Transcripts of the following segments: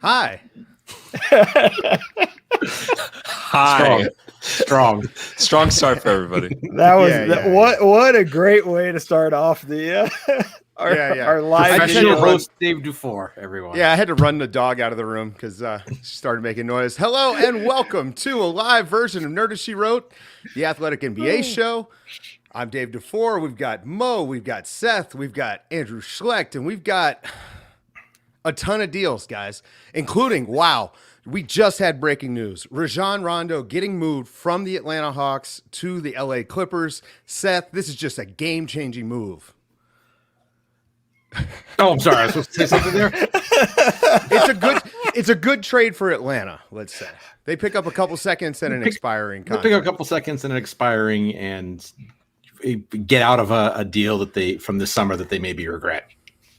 Hi. Hi. Strong start for everybody. That was what a great way to start off the our live professional host Dave Dufour, everyone. Yeah, I had to run the dog out of the room because she started making noise. Hello and welcome to a live version of Nerd as She Wrote, the Athletic NBA show. I'm Dave Dufour. We've got Mo, we've got Seth, we've got Andrew Schlecht, and we've got a ton of deals, guys, including, wow, we just had breaking news. Rajon Rondo getting moved from the Atlanta Hawks to the LA Clippers. Seth, this is just a game-changing move. Oh, I'm sorry. I was supposed to say something there. It's a good trade for Atlanta, let's say. They pick up a couple seconds and an expiring contract. Pick up a couple seconds and an expiring and get out of a deal that they from this summer that they maybe regret.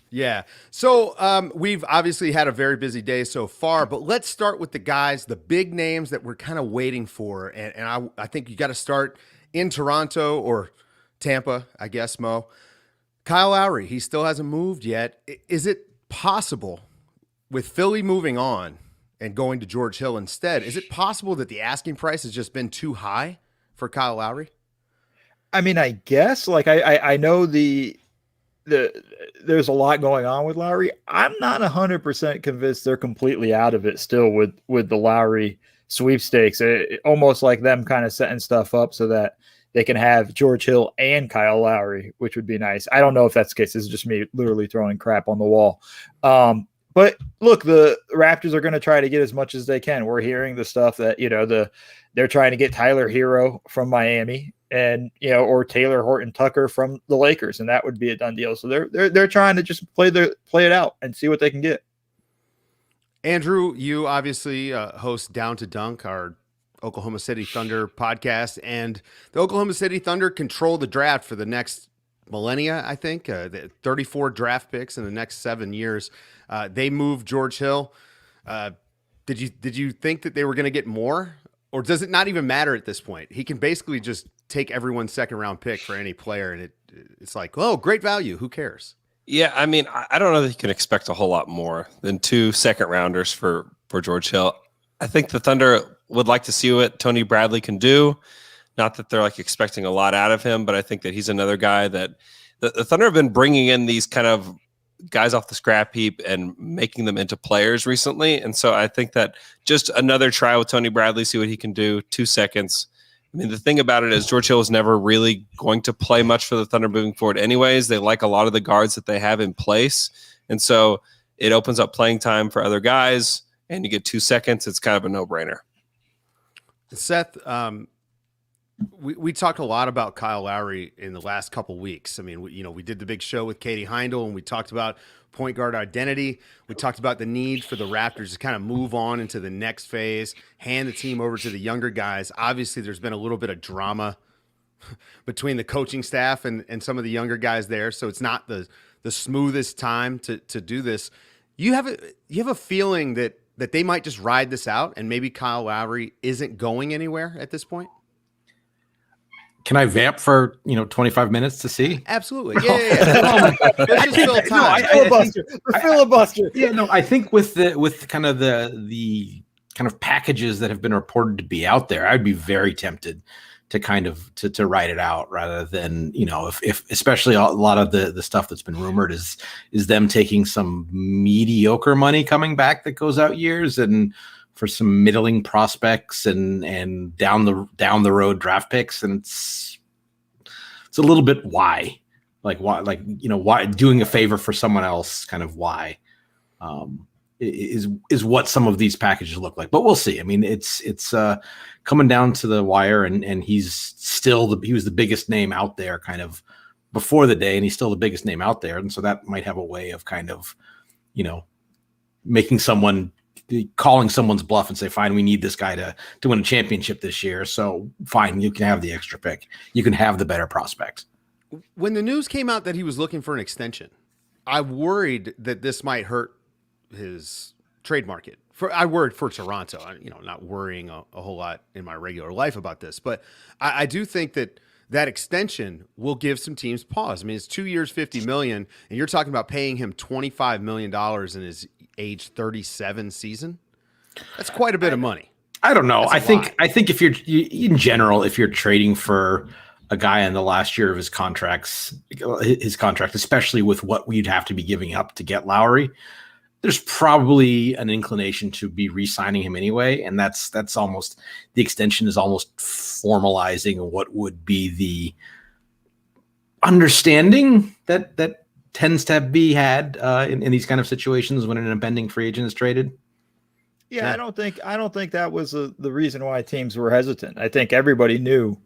Yeah. So we've obviously had a very busy day so far, but let's start with the guys, the big names that we're kind of waiting for. And I think you got to start in Toronto or Tampa, I guess, Mo. Kyle Lowry, he still hasn't moved yet. Is it possible with Philly moving on and going to George Hill instead, is it possible that the asking price has just been too high for Kyle Lowry? I mean, I guess I know there's a lot going on with Lowry. I'm not 100% convinced they're completely out of it still with the Lowry sweepstakes. Almost like them kind of setting stuff up so that they can have George Hill and Kyle Lowry, which would be nice. I don't know if that's the case. This is just me literally throwing crap on the wall. But look, the Raptors are going to try to get as much as they can. We're hearing the stuff that, they're trying to get Tyler Hero from Miami and, or Taylor Horton Tucker from the Lakers, and that would be a done deal. So they're trying to just play it out and see what they can get. Andrew, you obviously host Down to Dunk, our Oklahoma City Thunder podcast, and the Oklahoma City Thunder control the draft for the next millennia, I think. The 34 draft picks in the next 7 years. They moved George Hill. Did you think that they were going to get more? Or does it not even matter at this point? He can basically just take everyone's second round pick for any player, and it's like, oh, great value. Who cares? Yeah, I mean, I don't know that you can expect a whole lot more than 2 second rounders for George Hill. I think the Thunder would like to see what Tony Bradley can do. Not that they're expecting a lot out of him, but I think that he's another guy that the Thunder have been bringing in these kind of guys off the scrap heap and making them into players recently. And so I think that just another try with Tony Bradley, see what he can do. 2 seconds. I mean, the thing about it is George Hill is never really going to play much for the Thunder moving forward anyways. They like a lot of the guards that they have in place. And so it opens up playing time for other guys, and you get 2 seconds. It's kind of a no-brainer. Seth, we talked a lot about Kyle Lowry in the last couple weeks. I mean, we did the big show with Katie Heindel, and we talked about point guard identity. We talked about the need for the Raptors to kind of move on into the next phase, hand the team over to the younger guys. Obviously, there's been a little bit of drama between the coaching staff and some of the younger guys there, so it's not the smoothest time to do this. You have a feeling that they might just ride this out, and maybe Kyle Lowry isn't going anywhere at this point? Can I vamp for 25 minutes to see? Absolutely. Yeah. Filibuster. Yeah, no, I think with the kind of packages that have been reported to be out there, I'd be very tempted to kind of to write it out rather than if especially a lot of the stuff that's been rumored is them taking some mediocre money coming back that goes out years and for some middling prospects and down the road draft picks, and it's a little bit why doing a favor for someone else, kind of why is what some of these packages look like. But we'll see. I mean, it's coming down to the wire, and he was the biggest name out there kind of before the day, and he's still the biggest name out there, and so that might have a way of kind of calling someone's bluff and say, fine, we need this guy to win a championship this year. So fine, you can have the extra pick. You can have the better prospect. When the news came out that he was looking for an extension, I worried that this might hurt his trade market. I worried for Toronto. Not worrying a whole lot in my regular life about this, but I do think that that extension will give some teams pause. I mean, it's 2 years, $50 million, and you're talking about paying him $25 million in his age 37 season. That's quite a bit of money. I don't know. That's I think if in general, if you're trading for a guy in the last year of his contract, especially with what we'd have to be giving up to get Lowry, there's probably an inclination to be re-signing him anyway. And that's almost, the extension is almost formalizing what would be the understanding that tends to be had in these kind of situations when an impending free agent is traded. Yeah, I don't think that was the reason why teams were hesitant. I think everybody knew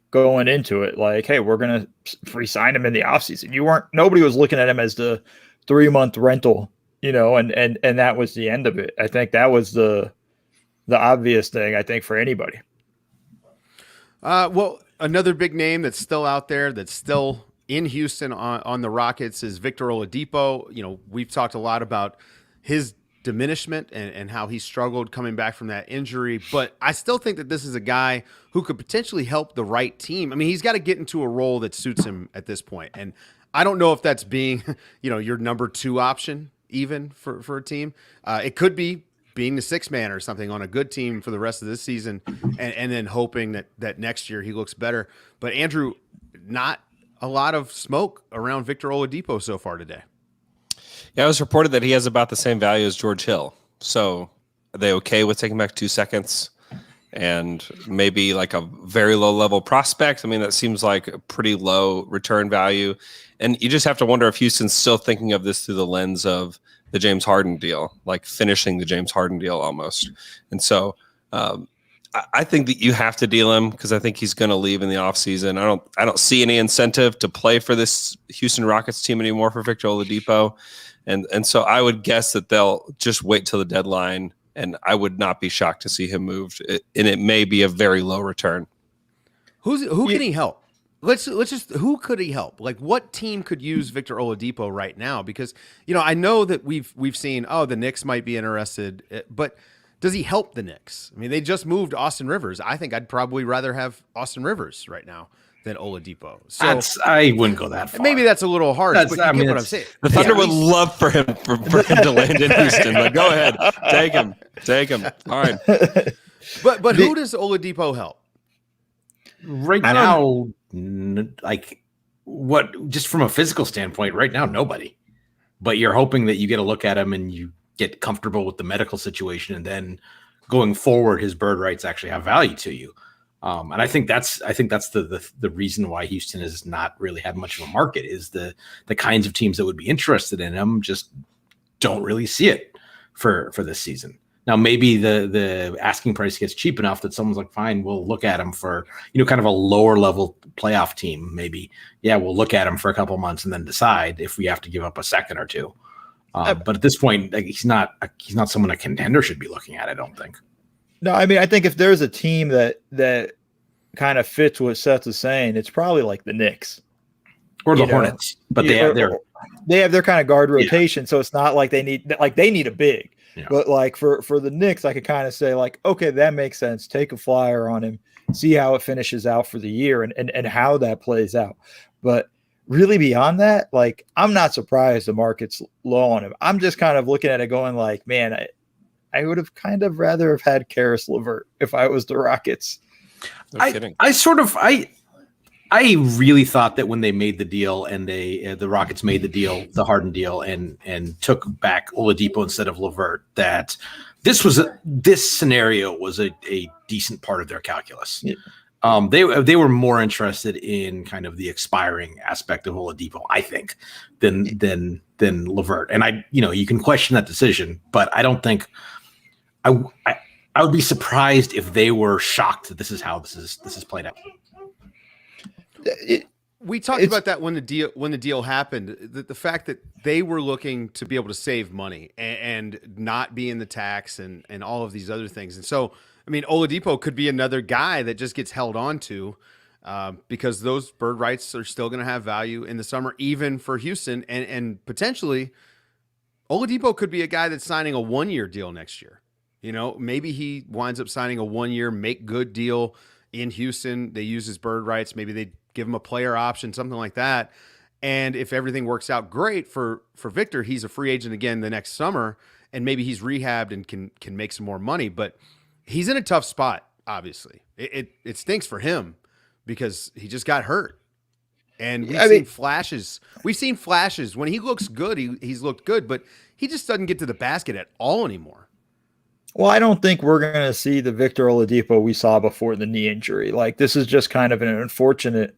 going into it, like, hey, we're going to re-sign him in the offseason. Nobody was looking at him as the 3-month rental, and that was the end of it. I think that was the obvious thing, I think, for anybody. Well, another big name that's still out there, that's still in Houston on the Rockets, is Victor Oladipo. We've talked a lot about his diminishment and how he struggled coming back from that injury, but I still think that this is a guy who could potentially help the right team. I mean, he's got to get into a role that suits him at this point, and I don't know if that's being your number 2 option even for a team. It could be being the 6th man or something on a good team for the rest of this season, and then hoping that next year he looks better. But Andrew, not a lot of smoke around Victor Oladipo so far today. Yeah, it was reported that he has about the same value as George Hill. So are they okay with taking back 2 seconds and maybe like a very low level prospect? I mean, that seems like a pretty low return value. And you just have to wonder if Houston's still thinking of this through the lens of the James Harden deal, like finishing the James Harden deal almost. And so I think that you have to deal him because I think he's going to leave in the offseason. I don't see any incentive to play for this Houston Rockets team anymore for Victor Oladipo. And so I would guess that they'll just wait till the deadline, and I would not be shocked to see him moved. And it may be a very low return. Who can he help? Let's just, who could he help? Like, what team could use Victor Oladipo right now? Because I know that we've seen, the Knicks might be interested, but does he help the Knicks? I mean, they just moved Austin Rivers. I think I'd probably rather have Austin Rivers right now than Oladipo. So I wouldn't go that far. Maybe that's a little harsh, but you get what I'm saying. The Thunder would love for him to land in Houston. Like, go ahead, take him. Fine. But who does Oladipo help? Right now, just from a physical standpoint, right now, nobody. But you're hoping that you get a look at him and you get comfortable with the medical situation, and then going forward, his bird rights actually have value to you. And I think that's the reason why Houston has not really had much of a market, is the kinds of teams that would be interested in him just don't really see it for this season. Now, maybe the asking price gets cheap enough that someone's like, fine, we'll look at him for, kind of a lower level playoff team. Maybe, yeah, we'll look at him for a couple months and then decide if we have to give up a second or two. But at this point, he's not someone a contender should be looking at, I don't think. No, I mean, I think if there's a team that kind of fits what Seth is saying, it's probably like the Knicks or the Hornets. But they have their kind of guard rotation, so it's not like they need a big. Yeah. But like for the Knicks, I could kind of say like, okay, that makes sense. Take a flyer on him, see how it finishes out for the year and how that plays out. But really beyond that, like, I'm not surprised the market's low on him. I'm just kind of looking at it going like, man, I would have kind of rather have had Karis LeVert if I was the Rockets. No kidding. I really thought that when they made the deal and the Rockets made the deal, the Harden deal, and took back Oladipo instead of LeVert, that this scenario was a decent part of their calculus. Yeah. They were more interested in kind of the expiring aspect of Oladipo, I think, than LeVert. And you can question that decision, but I don't think I would be surprised if they were shocked that this is how this is played out. We talked about that when the deal happened. The fact that they were looking to be able to save money and not be in the tax and all of these other things. And so, I mean, Oladipo could be another guy that just gets held on to because those bird rights are still going to have value in the summer, even for Houston. And potentially, Oladipo could be a guy that's signing a 1-year deal next year. Maybe he winds up signing a 1-year make good deal in Houston. They use his bird rights. Maybe they give him a player option, something like that. And if everything works out great for Victor, he's a free agent again the next summer, and maybe he's rehabbed and can make some more money. But he's in a tough spot, obviously. It stinks for him because he just got hurt. And we've seen flashes. We've seen flashes. When he looks good, he's looked good, but he just doesn't get to the basket at all anymore. Well, I don't think we're going to see the Victor Oladipo we saw before the knee injury. Like, this is just kind of an unfortunate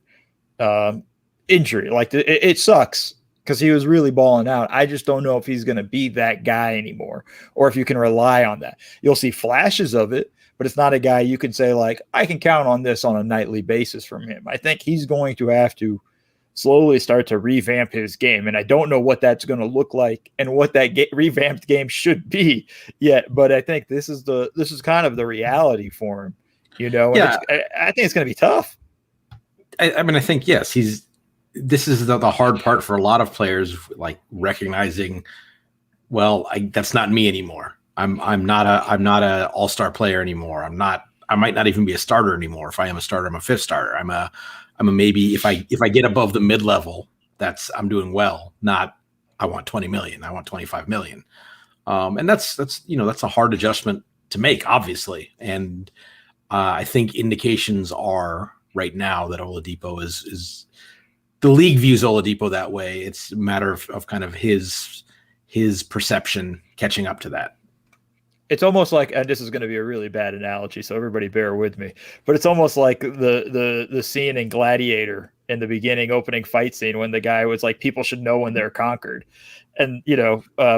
injury. Like, it sucks because he was really balling out. I just don't know if he's going to be that guy anymore or if you can rely on that. You'll see flashes of it, but it's not a guy you can say, like, I can count on this on a nightly basis from him. I think he's going to have to slowly start to revamp his game. And I don't know what that's going to look like and what that revamped game should be yet. But I think this is kind of the reality for him, you know? And yeah. I think it's going to be tough. I mean, I think, yes, this is the hard part for a lot of players, like recognizing, well, that's not me anymore. I'm not a all-star player anymore. I might not even be a starter anymore. If I am a starter, I'm a fifth starter. I'm a maybe if I get above the mid-level, I'm doing well. Not I want 20 million. I want 25 million. And that's a hard adjustment to make, obviously. And I think indications are right now that Oladipo is the league views Oladipo that way. It's a matter of kind of his perception catching up to that. It's almost like, and this is going to be a really bad analogy, so everybody bear with me, but it's almost like the scene in Gladiator in the beginning opening fight scene when the guy was like, people should know when they're conquered. And,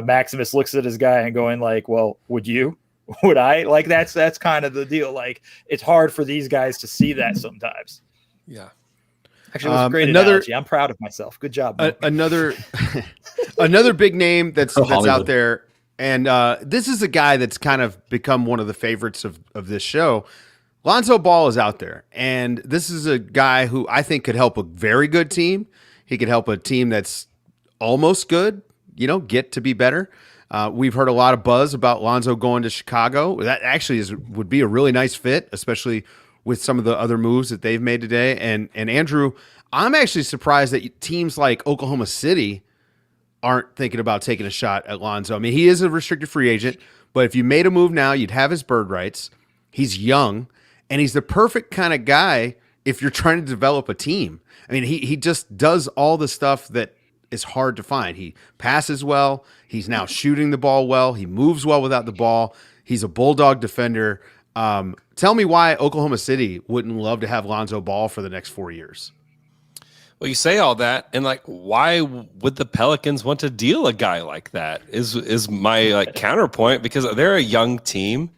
Maximus looks at his guy and going like, well, would you? Would I? Like, that's kind of the deal. Like, it's hard for these guys to see that sometimes. Yeah. Actually, it was a great analogy. I'm proud of myself. Good job. Another big name that's out there. And this is a guy that's kind of become one of the favorites of this show. Lonzo Ball is out there. And this is a guy who I think could help a very good team. He could help a team that's almost good, get to be better. We've heard a lot of buzz about Lonzo going to Chicago. That actually would be a really nice fit, especially with some of the other moves that they've made today. And Andrew, I'm actually surprised that teams like Oklahoma City aren't thinking about taking a shot at Lonzo. I mean, he is a restricted free agent, but if you made a move now, you'd have his bird rights. He's young, and he's the perfect kind of guy if you're trying to develop a team. I mean, he just does all the stuff that is hard to find. He passes well. He's now shooting the ball well. He moves well without the ball. He's a bulldog defender. Tell me why Oklahoma City wouldn't love to have Lonzo Ball for the next 4 years. Well, you say all that, and why would the Pelicans want to deal a guy like that? Is my counterpoint, because they're a young team.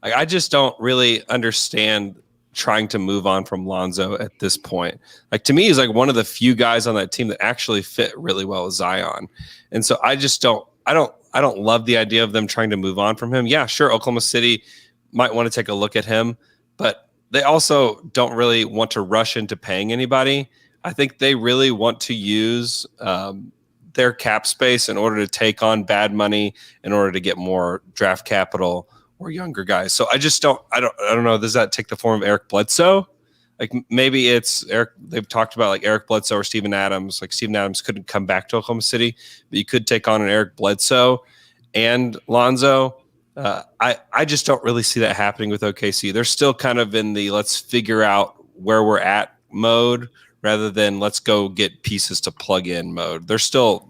I just don't really understand trying to move on from Lonzo at this point. To me, he's one of the few guys on that team that actually fit really well with Zion, and so I just don't. I don't love the idea of them trying to move on from him. Yeah, sure, Oklahoma City might want to take a look at him, but they also don't really want to rush into paying anybody. I think they really want to use their cap space in order to take on bad money, in order to get more draft capital or younger guys. So I don't know. Does that take the form of Eric Bledsoe? Maybe it's Eric. They've talked about Eric Bledsoe or Steven Adams. Steven Adams couldn't come back to Oklahoma City, but you could take on an Eric Bledsoe and Lonzo. I just don't really see that happening with OKC. They're still kind of in the let's figure out where we're at mode, rather than let's go get pieces to plug in mode. They're still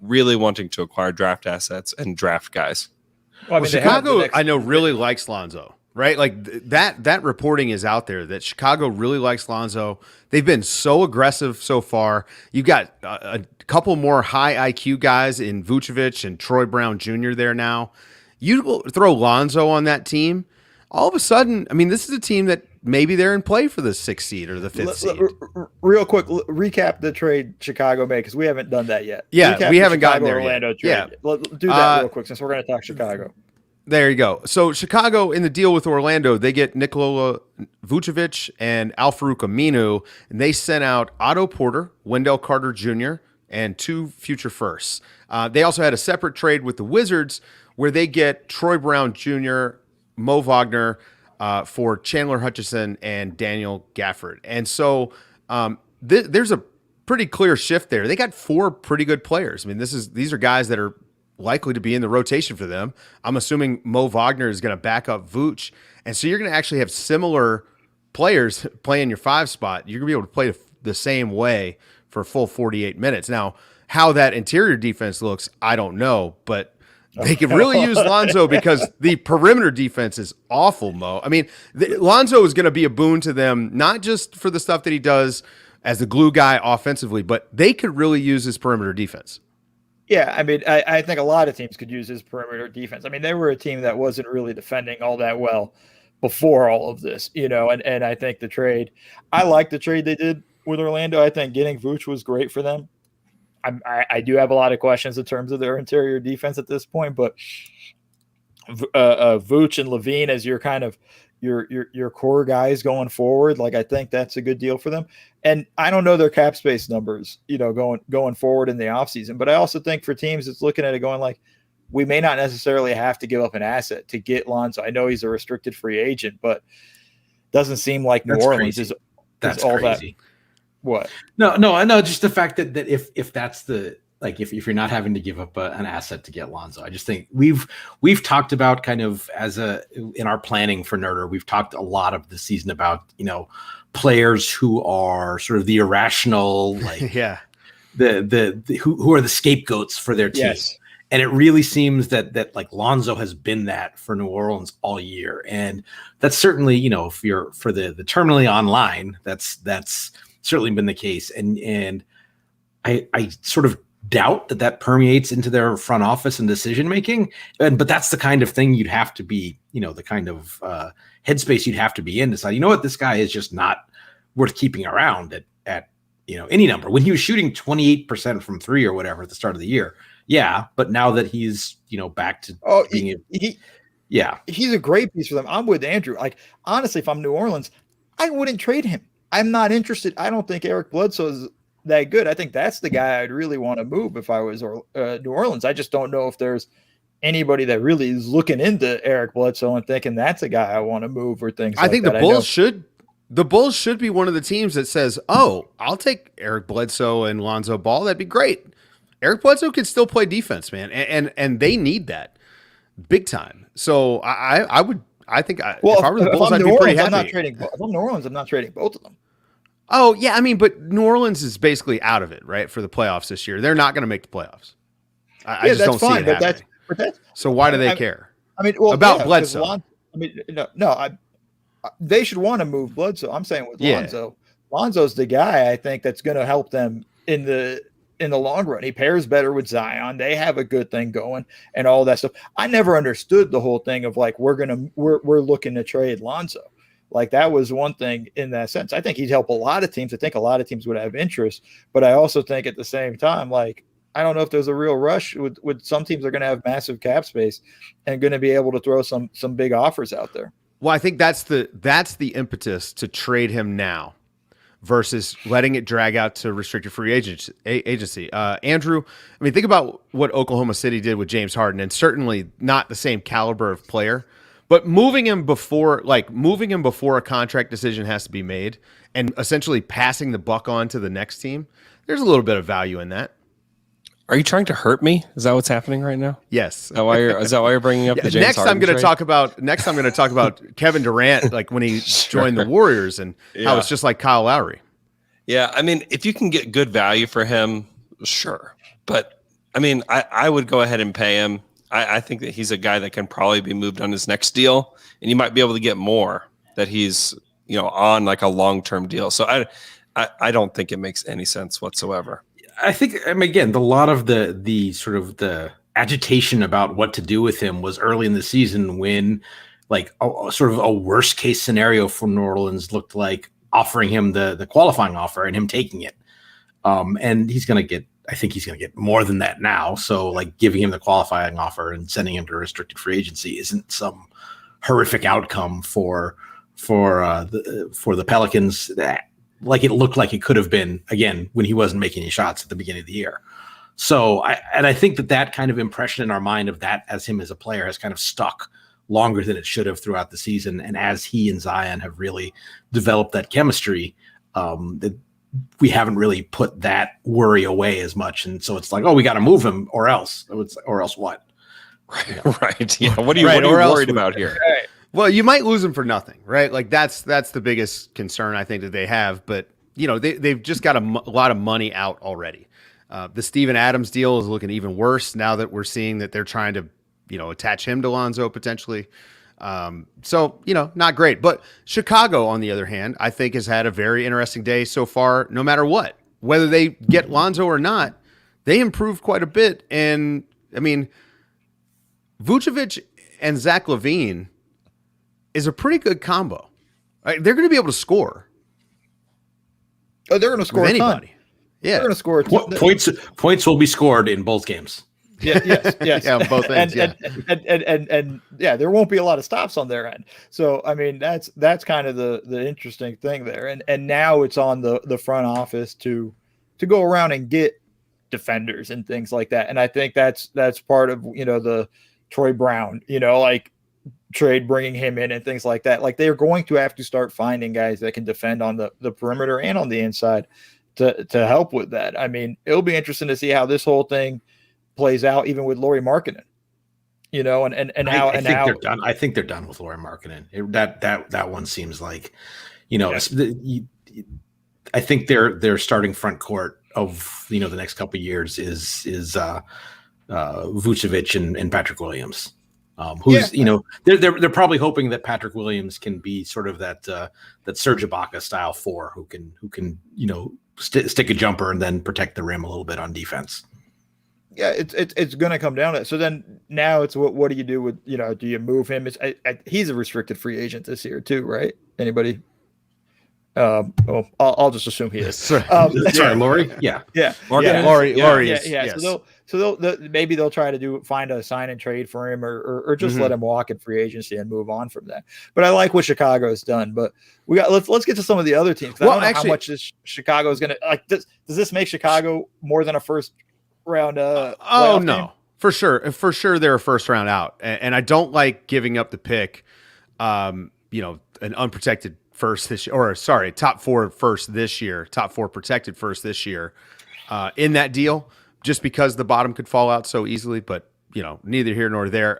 really wanting to acquire draft assets and draft guys. Well, Chicago, I know, really likes Lonzo, right? That reporting is out there that Chicago really likes Lonzo. They've been so aggressive so far. You've got a couple more high IQ guys in Vucevic and Troy Brown Jr. there now. You throw Lonzo on that team, all of a sudden, I mean, this is a team that maybe they're in play for the 6th seed or the 5th seed. Real quick, recap the trade Chicago made, because we haven't done that yet. Yeah, we haven't gotten there Orlando yet. Trade. Yeah. Let's do that real quick, since we're going to talk Chicago. There you go. So Chicago, in the deal with Orlando, they get Nikola Vucevic and Al-Farouq Aminu, and they sent out Otto Porter, Wendell Carter Jr., and 2 future firsts. They also had a separate trade with the Wizards where they get Troy Brown Jr., Mo Wagner, for Chandler Hutchison and Daniel Gafford. And so There's a pretty clear shift there. They got 4 pretty good players. I mean, these are guys that are likely to be in the rotation for them. I'm assuming Mo Wagner is going to back up Vooch, and so you're going to actually have similar players playing your 5 spot. You're going to be able to play the same way for a full 48 minutes. Now, how that interior defense looks, I don't know, but they could really use Lonzo because the perimeter defense is awful, Mo. I mean, Lonzo is going to be a boon to them, not just for the stuff that he does as the glue guy offensively, but they could really use his perimeter defense. Yeah, I mean, I think a lot of teams could use his perimeter defense. I mean, they were a team that wasn't really defending all that well before all of this, and I think I like the trade they did with Orlando. I think getting Vooch was great for them. I do have a lot of questions in terms of their interior defense at this point, but Vooch and Levine as your kind of your core guys going forward, like I think that's a good deal for them. And I don't know their cap space numbers, going forward in the offseason, but I also think for teams that's looking at it going like, we may not necessarily have to give up an asset to get Lonzo. I know he's a restricted free agent, but doesn't seem like New Orleans is all crazy. That. What? No, I know. Just the fact that if that's the if you're not having to give up an asset to get Lonzo, I just think we've talked about kind of in our planning for Nerder, we've talked a lot of the season about players who are sort of the irrational, like who are the scapegoats for their team. Yes. And it really seems that like Lonzo has been that for New Orleans all year, and that's certainly if you're for the terminally online, that's certainly been the case, and I sort of doubt that permeates into their front office and decision making, but that's the kind of thing you'd have to be, the kind of headspace you'd have to be in. Decide, this guy is just not worth keeping around at any number. When he was shooting 28% from 3 or whatever at the start of the year, yeah, but now that he's back to being he's a great piece for them. I'm with Andrew. Like honestly, if I'm New Orleans, I wouldn't trade him. I'm not interested. I don't think Eric Bledsoe is that good. I think that's the guy I'd really want to move if I was New Orleans. I just don't know if there's anybody that really is looking into Eric Bledsoe and thinking that's a guy I want to move or things. I think the Bulls should. The Bulls should be one of the teams that says, "Oh, I'll take Eric Bledsoe and Lonzo Ball. That'd be great." Eric Bledsoe can still play defense, man, and they need that big time. So I would. I think if I were the Bulls, I'd be pretty happy. If I'm New Orleans, I'm not trading both of them. Oh, yeah. I mean, but New Orleans is basically out of it, right, for the playoffs this year. They're not going to make the playoffs. I just don't see it happening. So why do they care? I mean, about Bledsoe. They should want to move Bledsoe. I'm saying with Lonzo. Lonzo's the guy I think that's going to help them in the long run. He pairs better with Zion. They have a good thing going and all that stuff. I never understood the whole thing of like we're looking to trade Lonzo. Like that was one thing in that sense. I think he'd help a lot of teams. I think a lot of teams would have interest, but I also think at the same time, like, I don't know if there's a real rush with some teams are going to have massive cap space and going to be able to throw some big offers out there. Well, I think that's the impetus to trade him now versus letting it drag out to restricted free agency. Andrew, I mean, think about what Oklahoma City did with James Harden, and certainly not the same caliber of player. But moving him before a contract decision has to be made and essentially passing the buck on to the next team, there's a little bit of value in that. Are you trying to hurt me? Is that what's happening right now? Yes. Is that why you're bringing up the James next? Harden I'm going to talk about Kevin Durant, like when he joined the Warriors, and how it's just like Kyle Lowry. Yeah, I mean, if you can get good value for him, sure. But I mean, I would go ahead and pay him. I think that he's a guy that can probably be moved on his next deal, and you might be able to get more that he's on like a long-term deal. So I don't think it makes any sense whatsoever. I think, again, a lot of the sort of the agitation about what to do with him was early in the season when like sort of a worst case scenario for New Orleans looked like offering him the qualifying offer and him taking it. And I think he's going to get more than that now. So like giving him the qualifying offer and sending him to restricted free agency isn't some horrific outcome for the Pelicans that, like it looked like it could have been, again, when he wasn't making any shots at the beginning of the year. So I think that kind of impression in our mind of that as him as a player has kind of stuck longer than it should have throughout the season. And as he and Zion have really developed that chemistry, we haven't really put that worry away as much, and so it's like, oh, we got to move him, or else what? Right. Yeah. What are you worried about here? Right. Well, you might lose him for nothing, right? Like that's the biggest concern I think that they have. But they've just got a lot of money out already. The Steven Adams deal is looking even worse now that we're seeing that they're trying to attach him to Lonzo potentially. So not great. But Chicago, on the other hand, I think has had a very interesting day so far. No matter what, whether they get Lonzo or not, they improved quite a bit. And I mean, Vucevic and Zach LaVine is a pretty good combo. Right? They're going to be able to score. Oh, they're going to score anybody. Yeah, they're going to score a ton. Points will be scored in both games. Yes. Yeah, on both ends. And there won't be a lot of stops on their end. So I mean, that's kind of the interesting thing there. And now it's on the front office to go around and get defenders and things like that. And I think that's part of the Troy Brown, like trade, bringing him in and things like that. Like they're going to have to start finding guys that can defend on the perimeter and on the inside to help with that. I mean, it'll be interesting to see how this whole thing plays out, even with Lauri Markkanen, they're done. I think they're done with Lauri Markkanen. That one seems like, I think their starting front court of the next couple of years is Vucevic and Patrick Williams. They're probably hoping that Patrick Williams can be sort of that Serge Ibaka style four who can stick a jumper and then protect the rim a little bit on defense. Yeah, it's going to come down to it. So then now it's what do you do with do you move him? He's a restricted free agent this year too, right? Anybody? I'll just assume he is. Sorry, Lauri. Yeah. Lauri. Yes. So maybe they'll try to find a sign and trade for him, or just let him walk in free agency and move on from that. But I like what Chicago has done. But let's get to some of the other teams. Well, I don't know how much this Chicago is going to like. Does this make Chicago more than a first round? No, team? for sure they're a first round out, and I don't like giving up the pick. An unprotected first this year, or sorry, top 4 first this year, top 4 protected first this year, in that deal, just because the bottom could fall out so easily. But neither here nor there.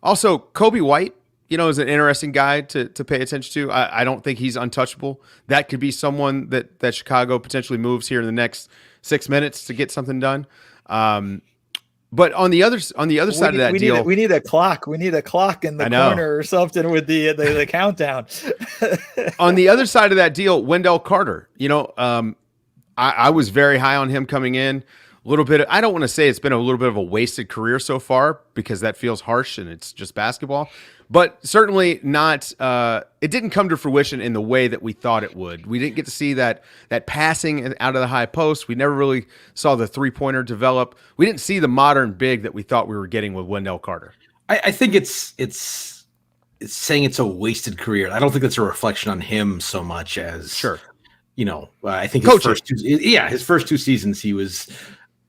Also, Kobe White, is an interesting guy to pay attention to. I don't think he's untouchable. That could be someone that Chicago potentially moves here in the next 6 minutes to get something done. But on the other side of that deal, we need a clock. We need a clock in the corner or something with the countdown. On the other side of that deal, Wendell Carter. I was very high on him coming in. A little bit. I don't want to say it's been a little bit of a wasted career so far because that feels harsh and it's just basketball. But certainly not. It didn't come to fruition in the way that we thought it would. We didn't get to see that passing out of the high post. We never really saw the 3-pointer develop. We didn't see the modern big that we thought we were getting with Wendell Carter. I think it's saying it's a wasted career. I don't think that's a reflection on him so much as sure. I think his first 2 seasons he was.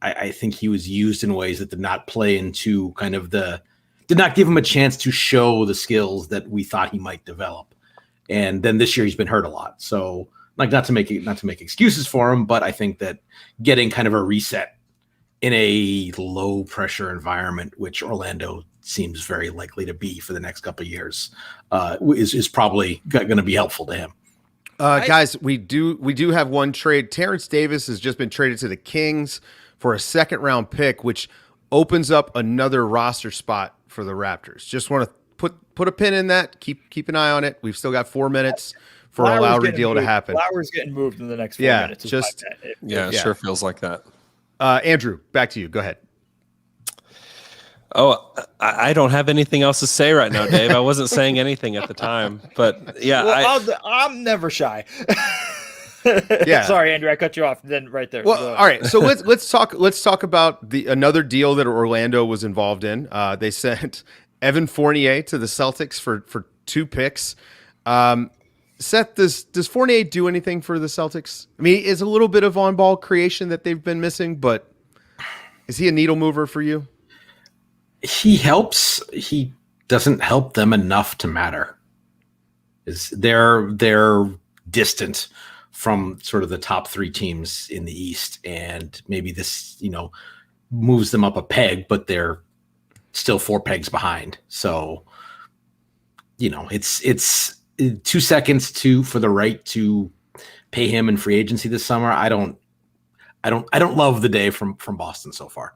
I think he was used in ways that did not play into kind of did not give him a chance to show the skills that we thought he might develop. And then this year he's been hurt a lot. So not to make excuses for him, but I think that getting kind of a reset in a low pressure environment, which Orlando seems very likely to be for the next couple of years, is probably going to be helpful to him. Guys, we do have one trade. Terence Davis has just been traded to the Kings for a 2nd-round pick, which opens up another roster spot for the Raptors. Just want to put a pin in that. Keep an eye on it. We've still got 4 minutes for a Lowry deal to happen. Flowers getting moved in the next 4 minutes. It sure feels like that. Andrew, back to you. Go ahead. Oh, I don't have anything else to say right now, Dave. I wasn't saying anything at the time, but yeah, well, I'm never shy. Yeah. Sorry, Andrew, I cut you off. Then right there. Well, all right. So let's talk about another deal that Orlando was involved in. They sent Evan Fournier to the Celtics for 2 picks. Seth, does Fournier do anything for the Celtics? I mean, it's a little bit of on-ball creation that they've been missing, but is he a needle mover for you? He helps. He doesn't help them enough to matter. They're distant from sort of the top 3 teams in the East, and maybe this, moves them up a peg, but they're still 4 pegs behind. So, it's 2 seconds for the right to pay him in free agency this summer. I don't love the day from Boston so far.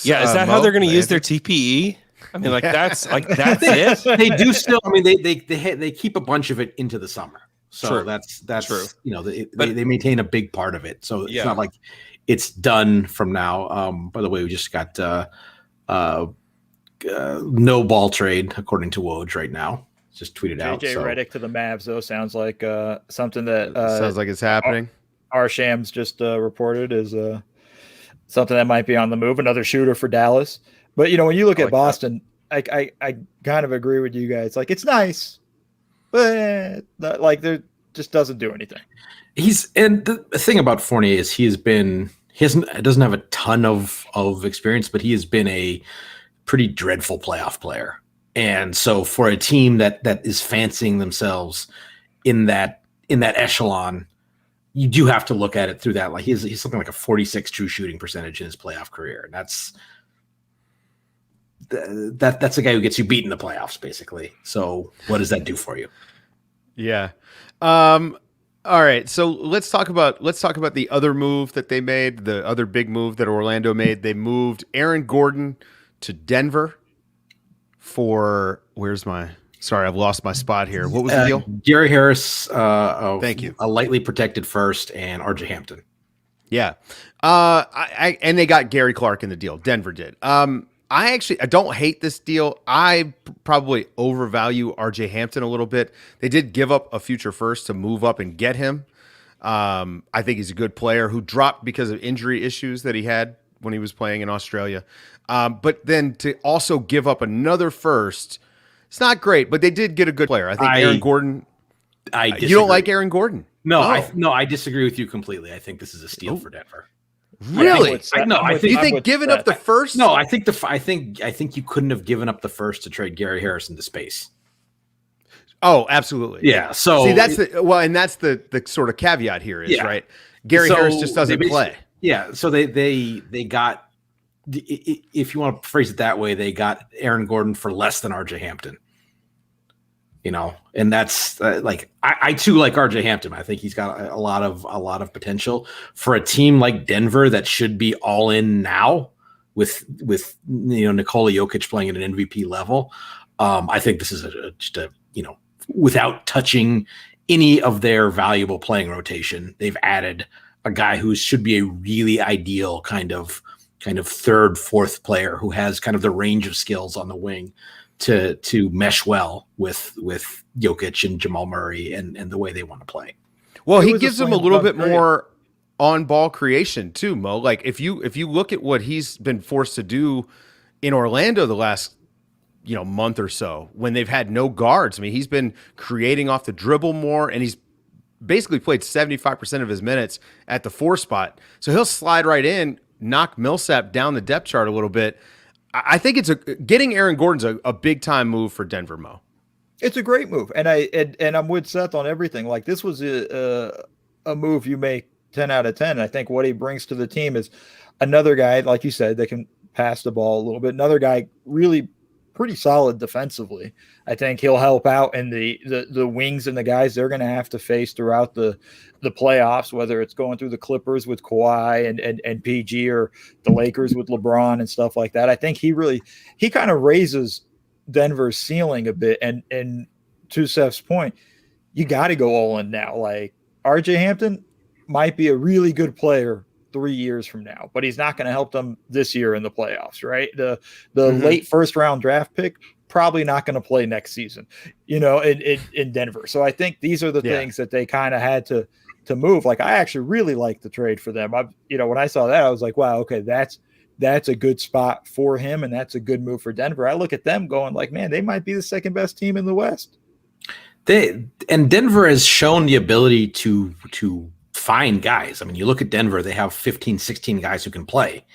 Yeah, is that how they're going to use their TPE? I mean, that's it. They do still. I mean, they keep a bunch of it into the summer. So True. that's True. They maintain a big part of it. So it's not like it's done from now. By the way, we just got no ball trade according to Woj right now. Just tweeted out. JJ Redick to the Mavs though sounds like something that sounds like it's happening. Our Shams just reported is something that might be on the move. Another shooter for Dallas. But when you look at Boston, I kind of agree with you guys. Like, it's nice, but there just doesn't do anything. And the thing about Fournier is he doesn't have a ton of experience, but he has been a pretty dreadful playoff player. And so for a team that is fancying themselves in that echelon, you do have to look at it through that. Like he's something like a 46 true shooting percentage in his playoff career. And that's a guy who gets you beat in the playoffs, basically. So what does that do for you? Yeah. All right. So let's talk about the other move that they made, the other big move that Orlando made. They moved Aaron Gordon to Denver for I've lost my spot here. What was the deal? Gary Harris. Thank you. A lightly protected first and RJ Hampton. Yeah. And they got Gary Clark in the deal. Denver did. I don't hate this deal. I probably overvalue RJ Hampton a little bit. They did give up a future first to move up and get him. I think he's a good player who dropped because of injury issues that he had when he was playing in Australia. But then to also give up another first, it's not great, but they did get a good player. I think Aaron Gordon. You don't like Aaron Gordon? No, I disagree with you completely. I think this is a steal for Denver. Really? You think giving up the first? No, I think you couldn't have given up the first to trade Gary Harris into space. Oh, absolutely. Yeah. So see, that's the sort of caveat here is right. Gary Harris just doesn't play. Yeah. So they got, if you want to phrase it that way, they got Aaron Gordon for less than RJ Hampton. And that's I too like RJ Hampton. I think he's got a lot of potential for a team like Denver that should be all in now with Nikola Jokic playing at an MVP level. I think this is just without touching any of their valuable playing rotation, they've added a guy who should be a really ideal kind of third, fourth player who has kind of the range of skills on the wing to mesh well with Jokic and Jamal Murray and the way they want to play. Well, he gives them a little bit more on-ball creation too, Mo. Like if you look at what he's been forced to do in Orlando the last month or so when they've had no guards. I mean, he's been creating off the dribble more, and he's basically played 75% of his minutes at the 4 spot. So he'll slide right in, knock Millsap down the depth chart a little bit. I think getting Aaron Gordon's a big time move for Denver, Mo. It's a great move, and I'm with Seth on everything. Like this was a move you make 10 out of 10. I think what he brings to the team is another guy, like you said, that can pass the ball a little bit. Another guy really pretty solid defensively. I think he'll help out in the wings and the guys they're going to have to face throughout the playoffs, whether it's going through the Clippers with Kawhi and PG or the Lakers with LeBron and stuff like that. I think he kind of raises Denver's ceiling a bit. And to Seth's point, you got to go all in now. Like RJ Hampton might be a really good player 3 years from now, but he's not going to help them this year in the playoffs, right? The late first round draft pick, probably not going to play next season, in Denver. So I think these are the things that they kind of had to move. Like I actually really like the trade for them. When I saw that, I was like, wow, okay, that's a good spot for him. And that's a good move for Denver. I look at them going like, man, they might be the second best team in the West. Denver has shown the ability to find guys. I mean, you look at Denver, they have 15, 16 guys who can play.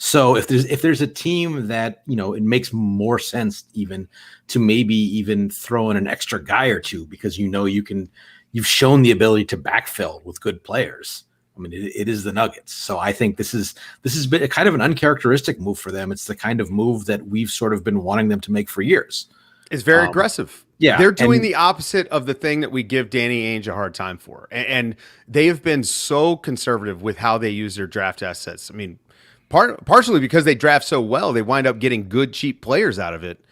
So if there's a team that, it makes more sense even to maybe even throw in an extra guy or two because you've shown the ability to backfill with good players. I mean, it is the Nuggets. So I think this has been a kind of an uncharacteristic move for them. It's the kind of move that we've sort of been wanting them to make for years. It's very aggressive. Yeah. They're doing the opposite of the thing that we give Danny Ainge a hard time for. And they have been so conservative with how they use their draft assets. I mean, partially because they draft so well, they wind up getting good, cheap players out of it.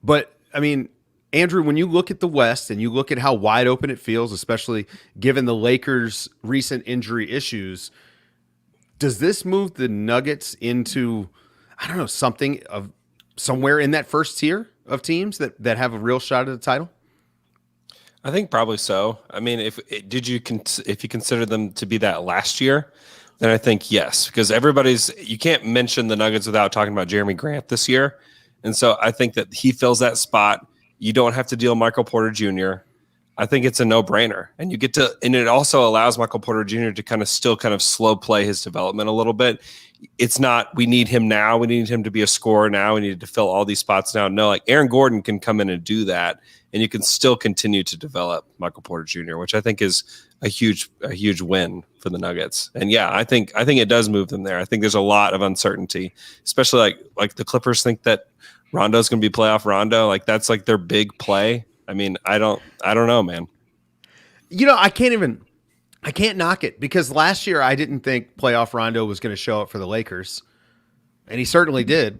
But, I mean, Andrew, when you look at the West and you look at how wide open it feels, especially given the Lakers' recent injury issues, does this move the Nuggets into, I don't know, something of somewhere in that first tier of teams that have a real shot at the title? I think probably so. I mean, if you consider them to be that last year, then I think yes, because you can't mention the Nuggets without talking about Jeremy Grant this year. And so I think that he fills that spot. You don't have to deal Michael Porter Jr. I think it's a no-brainer. And and it also allows Michael Porter Jr. to still slow play his development a little bit. It's not, we need him now. We need him to be a scorer now. We need to fill all these spots now. No, like Aaron Gordon can come in and do that. And you can still continue to develop Michael Porter Jr., which I think is a huge win for the Nuggets. And yeah, I think it does move them there. I think there's a lot of uncertainty, especially like the Clippers think that Rondo's going to be playoff Rondo. Like that's like their big play. I mean, I don't know, man. I can't knock it because last year I didn't think playoff Rondo was going to show up for the Lakers, and he certainly did.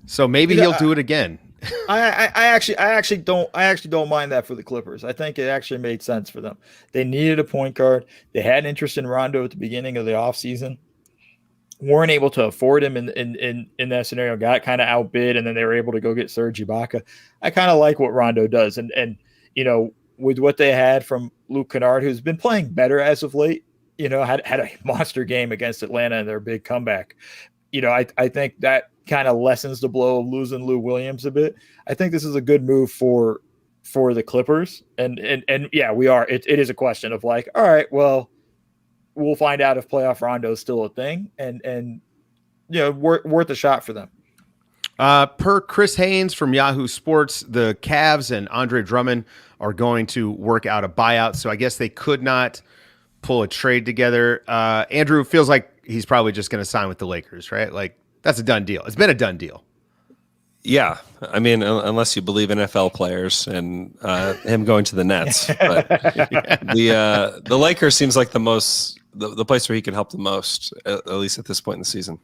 So maybe he'll do it again. I actually don't mind that for the Clippers. I think it actually made sense for them. They needed a point guard. They had interest in Rondo at the beginning of the offseason. Weren't able to afford him in that scenario, got kind of outbid, and then they were able to go get Serge Ibaka. I kind of like what Rondo does. And with what they had from Luke Kennard, who's been playing better as of late, had a monster game against Atlanta in their big comeback. I think that kind of lessens the blow of losing Lou Williams a bit. I think this is a good move for the Clippers. And yeah, we are. It is a question of like, all right, well, we'll find out if playoff Rondo is still a thing, and worth a shot for them. Per Chris Haynes from Yahoo Sports, the Cavs and Andre Drummond are going to work out a buyout, so I guess they could not pull a trade together. Andrew feels like he's probably just going to sign with the Lakers, right? Like that's a done deal. It's been a done deal. Yeah, I mean, unless you believe NFL players and him going to the Nets, but the Lakers seems like the place where he can help the most, at least at this point in the season.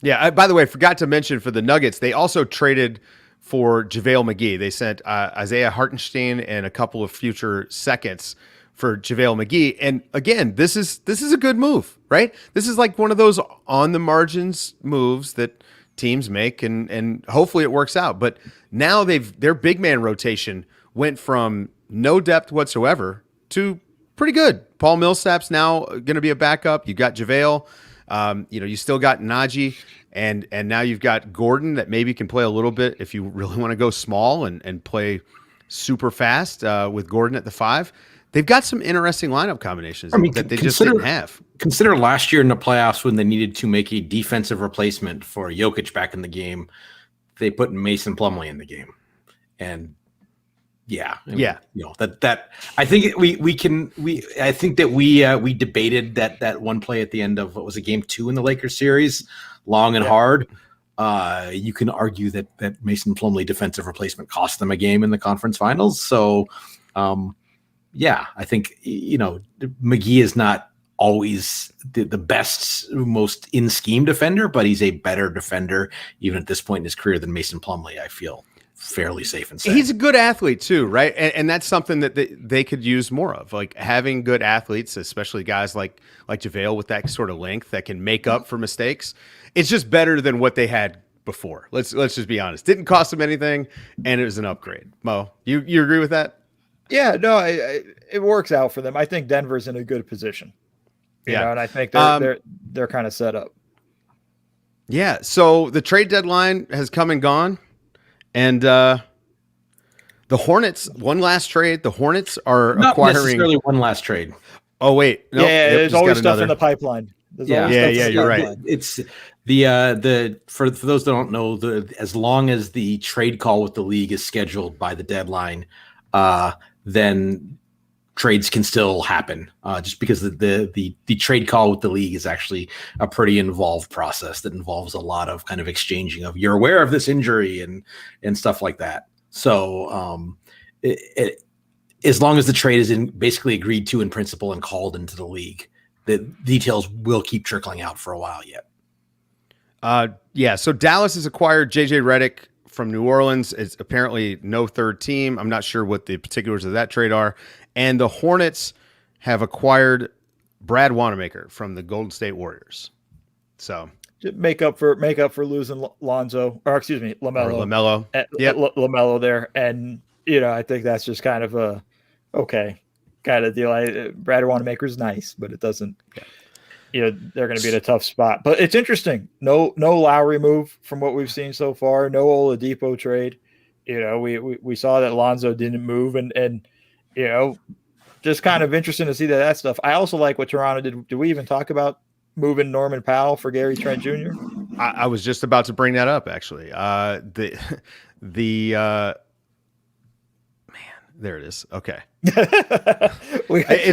Yeah. By the way, I forgot to mention for the Nuggets, they also traded for JaVale McGee. They sent Isaiah Hartenstein and a couple of future seconds for JaVale McGee. And again, this is a good move, right? This is like one of those on the margins moves that teams make, and hopefully it works out. But now their big man rotation went from no depth whatsoever to pretty good. Paul Millsap's now going to be a backup. You got JaVale. You still got Najee, and now you've got Gordon that maybe can play a little bit if you really want to go small and play super fast with Gordon at the 5. They've got some interesting lineup combinations that they just didn't have. Consider last year in the playoffs when they needed to make a defensive replacement for Jokic back in the game. They put Mason Plumlee in the game. And that I think I think that we debated that one play at the end of what was it, game 2 in the Lakers series, long and hard. You can argue that Mason Plumlee defensive replacement cost them a game in the conference finals. So, I think McGee is not always the best, most in scheme defender, but he's a better defender even at this point in his career than Mason Plumlee. I feel fairly safe and saying. He's a good athlete too, right? And that's something that they could use more of, like having good athletes, especially guys like JaVale with that sort of length that can make up for mistakes. It's just better than what they had before. Let's just be honest. Didn't cost them anything, and it was an upgrade. Mo, you agree with that? Yeah, no, it works out for them. I think Denver's in a good position. You know, and I think they're kind of set up. Yeah. So the trade deadline has come and gone. And the Hornets, one last trade. The Hornets are not acquiring necessarily one last trade. Oh wait, there's always stuff in the pipeline. Yeah, you're right. It's The for those that don't know, as long as the trade call with the league is scheduled by the deadline, then trades can still happen. Just because the trade call with the league is actually a pretty involved process that involves a lot of kind of exchanging of you're aware of this injury and stuff like that. So as long as the trade is basically agreed to in principle and called into the league, the details will keep trickling out for a while yet. Yeah. So Dallas has acquired JJ Redick from New Orleans. It's apparently no third team. I'm not sure what the particulars of that trade are. And the Hornets have acquired Brad Wanamaker from the Golden State Warriors. So make up for losing Lonzo, or excuse me, LaMelo. Yep. LaMelo there. And, I think that's just kind of a okay kind of deal. Brad Wanamaker's nice, but it doesn't. They're going to be in a tough spot. But it's interesting. No Lowry move from what we've seen so far. No Oladipo trade. We saw that Lonzo didn't move, and just kind of interesting to see that stuff. I also like what Toronto did. Did we even talk about moving Norman Powell for Gary Trent Jr.? I was just about to bring that up, actually. There it is. Okay.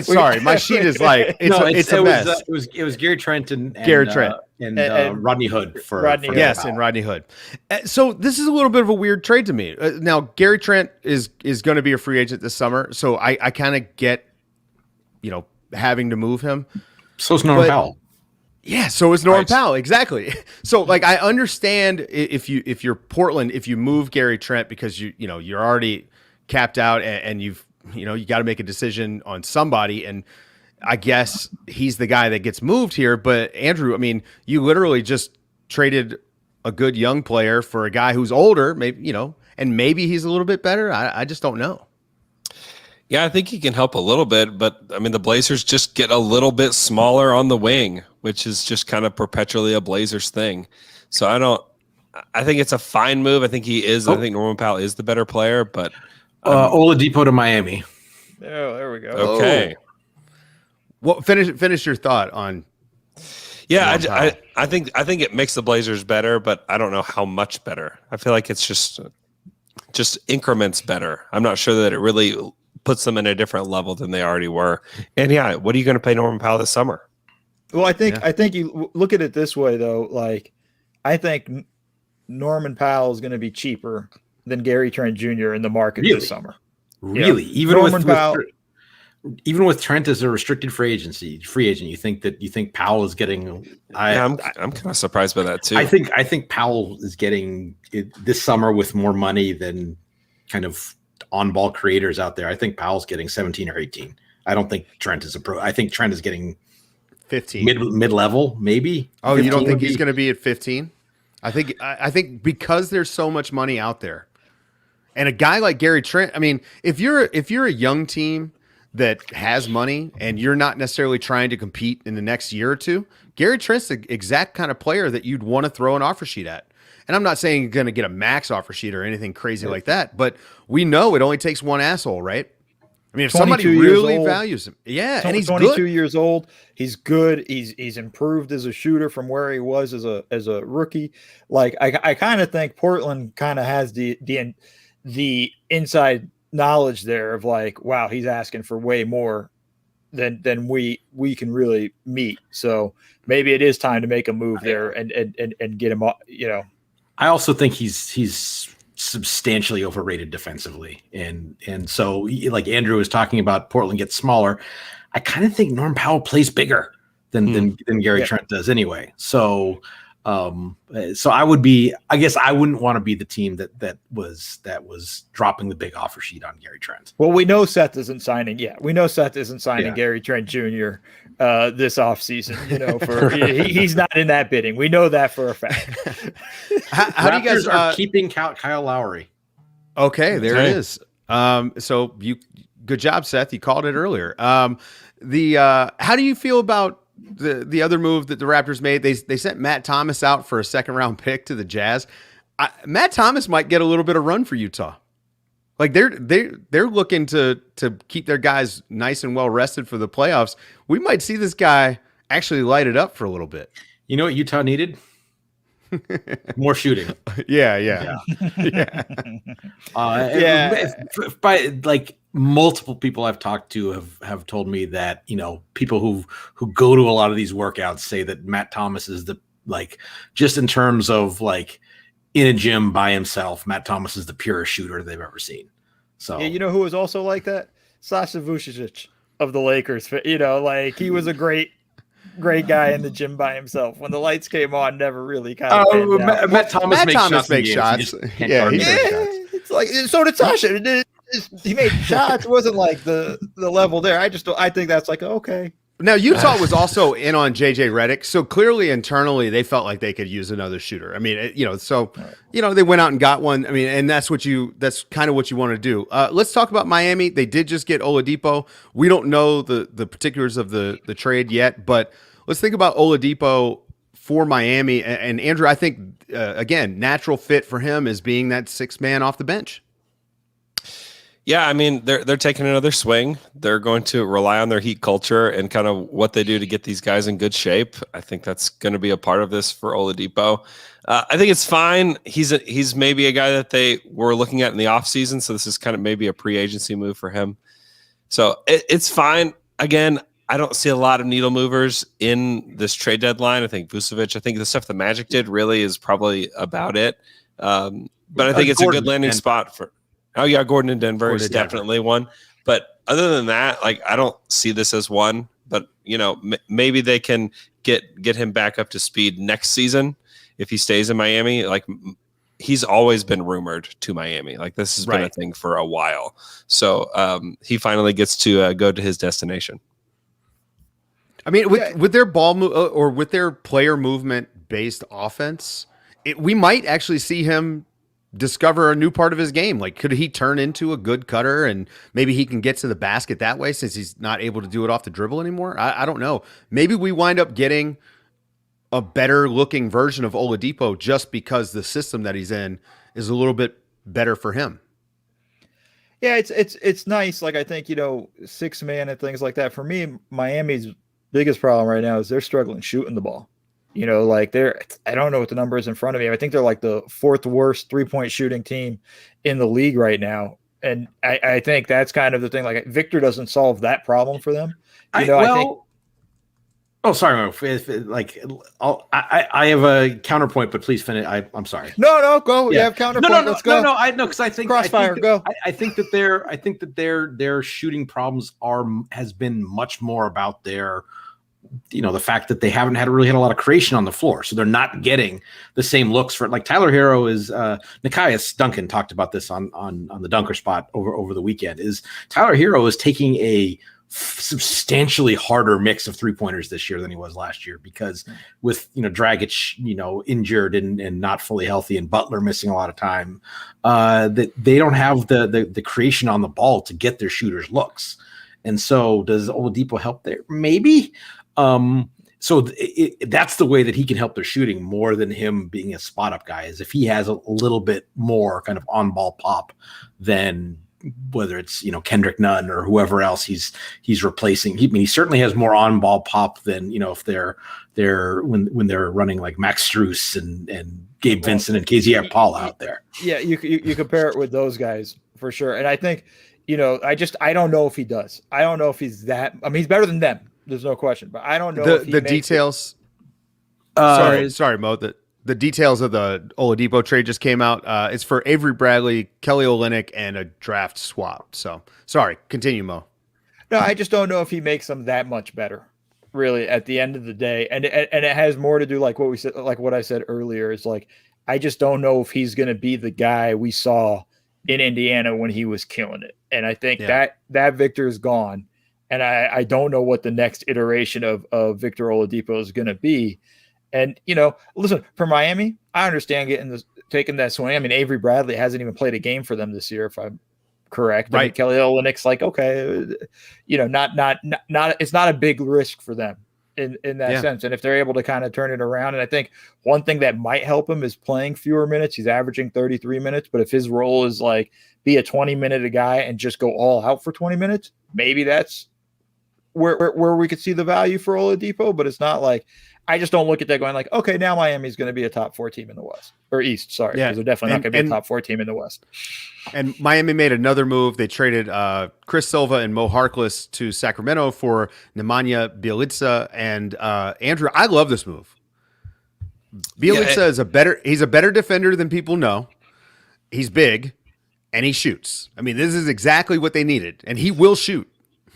Sorry, my sheet is like it's a mess. It was Gary Trent and Rodney Hood for yes, and Rodney Hood. So this is a little bit of a weird trade to me. Now Gary Trent is going to be a free agent this summer, so I kind of get having to move him. So is Norman Powell. Yeah, so is Norman Powell, exactly. So I understand if you're Portland, if you move Gary Trent because you're already capped out and you got to make a decision on somebody, and I guess he's the guy that gets moved here. But Andrew, I mean, you literally just traded a good young player for a guy who's older, maybe, and maybe he's a little bit better. I just don't know. Yeah, I think he can help a little bit, but I mean, the Blazers just get a little bit smaller on the wing, which is just kind of perpetually a Blazers thing. So I think it's a fine move. I think he is. I think Norman Powell is the better player, but Oladipo to Miami. Oh, there we go. Okay. Well, finish your thought on. Yeah, I think it makes the Blazers better, but I don't know how much better. I feel like it's just increments better. I'm not sure that it really puts them in a different level than they already were. And yeah, what are you going to pay Norman Powell this summer? Well, I think you look at it this way though. Like, I think Norman Powell is going to be cheaper than Gary Trent Jr. in the market this summer. Really? Even with Trent as a restricted free agent, you think Powell is getting? I'm kind of surprised by that too. I think Powell is getting it this summer with more money than kind of on-ball creators out there. I think Powell's getting 17 or 18. I don't think Trent is a pro. I think Trent is getting 15, mid-level, maybe. Oh, you don't think he's going to be at 15? I think because there's so much money out there, and a guy like Gary Trent. I mean, if you're a young team that has money and you're not necessarily trying to compete in the next year or two, Gary Trent's the exact kind of player that you'd want to throw an offer sheet at. And I'm not saying you're going to get a max offer sheet or anything crazy like that, but we know it only takes one asshole, right? I mean, if somebody really values him, yeah, and he's 22 years old, he's good. He's improved as a shooter from where he was as a rookie. Like I kind of think Portland kind of has the inside knowledge there of like, wow, he's asking for way more than we can really meet. So maybe it is time to make a move there and get him, I also think he's substantially overrated defensively. And so like Andrew was talking about, Portland gets smaller. I kind of think Norm Powell plays bigger than Gary Trent does anyway. So I wouldn't want to be the team that was dropping the big offer sheet on Gary Trent. Well, we know Seth isn't signing. Yeah, we know Seth isn't signing Gary Trent Jr. This offseason. He's not in that bidding. We know that for a fact. How do you guys are keeping Kyle Lowry? Okay, there it is. So good job, Seth. You called it earlier. How do you feel about the other move that the Raptors made? They sent Matt Thomas out for a second-round pick to the Jazz. Matt Thomas might get a little bit of run for Utah. Like they're looking to keep their guys nice and well rested for the playoffs. We might see this guy actually light it up for a little bit. You know what Utah needed? More shooting. Yeah. By like multiple people I've talked to have told me that, you know, people who go to a lot of these workouts say that Matt Thomas is the, like, just in terms of like in a gym by himself, Matt Thomas is the purest shooter they've ever seen. So Yeah, you know who was also like that? Sasha Vucevic of the Lakers. You know, like he was a great guy in the gym by himself. When the lights came on, never really kind of panned out. Matt Thomas makes shots. Yeah, it's like so did Sasha. He made shots. It wasn't like the level there. I think that's like okay. Now Utah was also in on JJ Redick, so clearly internally they felt like they could use another shooter. I mean, you know, so you know they went out and got one. I mean, and that's kind of what you want to do. Let's talk about Miami. They did just get Oladipo. We don't know the particulars of the trade yet, but let's think about Oladipo for Miami. And Andrew, I think again, natural fit for him is being that sixth man off the bench. Yeah, I mean, they're taking another swing. They're going to rely on their Heat culture and kind of what they do to get these guys in good shape. I think that's going to be a part of this for Oladipo. I think it's fine. He's maybe a guy that they were looking at in the offseason, so this is kind of maybe a pre-agency move for him. So it's fine. Again, I don't see a lot of needle movers in this trade deadline. I think Vucevic, I think the stuff the Magic did really is probably about it. But I think it's a good landing spot for... Oh yeah, Gordon in Denver is definitely one. But other than that, like I don't see this as one. But you know, maybe they can get him back up to speed next season if he stays in Miami. Like he's always been rumored to Miami. Like this has been a thing for a while. So he finally gets to go to his destination. I mean, with their ball or with their player movement based offense, we might actually see him discover a new part of his game. Like, could he turn into a good cutter and maybe he can get to the basket that way since he's not able to do it off the dribble anymore? I don't know. Maybe we wind up getting a better looking version of Oladipo just because the system that he's in is a little bit better for him. Yeah, it's nice. Like I think, you know, 6-man and things like that. For me, Miami's biggest problem right now is they're struggling shooting the ball. You know, like I don't know what the number is in front of me. I think they're like the 4th worst 3-point shooting team in the league right now. And I think that's kind of the thing. Like Victor doesn't solve that problem for them. I think. Oh, sorry. I have a counterpoint, but please finish. I'm sorry. No, go. Yeah. You have counterpoint. No. Let's go. No. Because I think crossfire. Go. I think that their shooting problems has been much more about their, you know, the fact that they haven't really had a lot of creation on the floor. So they're not getting the same looks for it. Like Tyler Hero is Nikias Duncan talked about this on the Dunker Spot over the weekend. Is Tyler Hero is taking a substantially harder mix of 3-pointers this year than he was last year because with, you know, Dragic, you know, injured and not fully healthy and Butler missing a lot of time, that they don't have the creation on the ball to get their shooters looks. And so does Oladipo help there? Maybe. So that's the way that he can help their shooting more than him being a spot up guy, is if he has a little bit more kind of on ball pop than whether it's, you know, Kendrick Nunn or whoever else he's replacing. He certainly has more on ball pop than, you know, if they're when they're running like Max Strus and Gabe Vincent and KZ Paul out there. Yeah. You compare it with those guys for sure. And I think, you know, I don't know if he does. I don't know if he's that. I mean, he's better than them. There's no question, but I don't know if the details. Sorry, Mo. The details of the Oladipo trade just came out. It's for Avery Bradley, Kelly Olynyk, and a draft swap. So sorry, continue, Mo. No, I just don't know if he makes them that much better, really, at the end of the day. And it has more to do, like what we said, like what I said earlier, is like I just don't know if he's going to be the guy we saw in Indiana when he was killing it. And I think that Victor is gone. And I don't know what the next iteration of Victor Oladipo is going to be. And, you know, listen, for Miami, I understand taking that swing. I mean, Avery Bradley hasn't even played a game for them this year, if I'm correct. Right. I mean, Kelly Olynyk's like, okay, you know, not it's not a big risk for them in that sense. And if they're able to kind of turn it around, and I think one thing that might help him is playing fewer minutes. He's averaging 33 minutes, but if his role is like be a 20-minute guy and just go all out for 20 minutes, maybe that's where we could see the value for Oladipo. But it's not like I just don't look at that going like, okay, now Miami's going to be a top 4 team in the West or East. Sorry, Yeah. because they're definitely not going to be a top 4 team in the West. And Miami made another move. They traded Chris Silva and Mo Harkless to Sacramento for Nemanja Bjelica and Andrew. I love this move. Bjelica is he's a better defender than people know. He's big and he shoots. I mean, this is exactly what they needed, and he will shoot.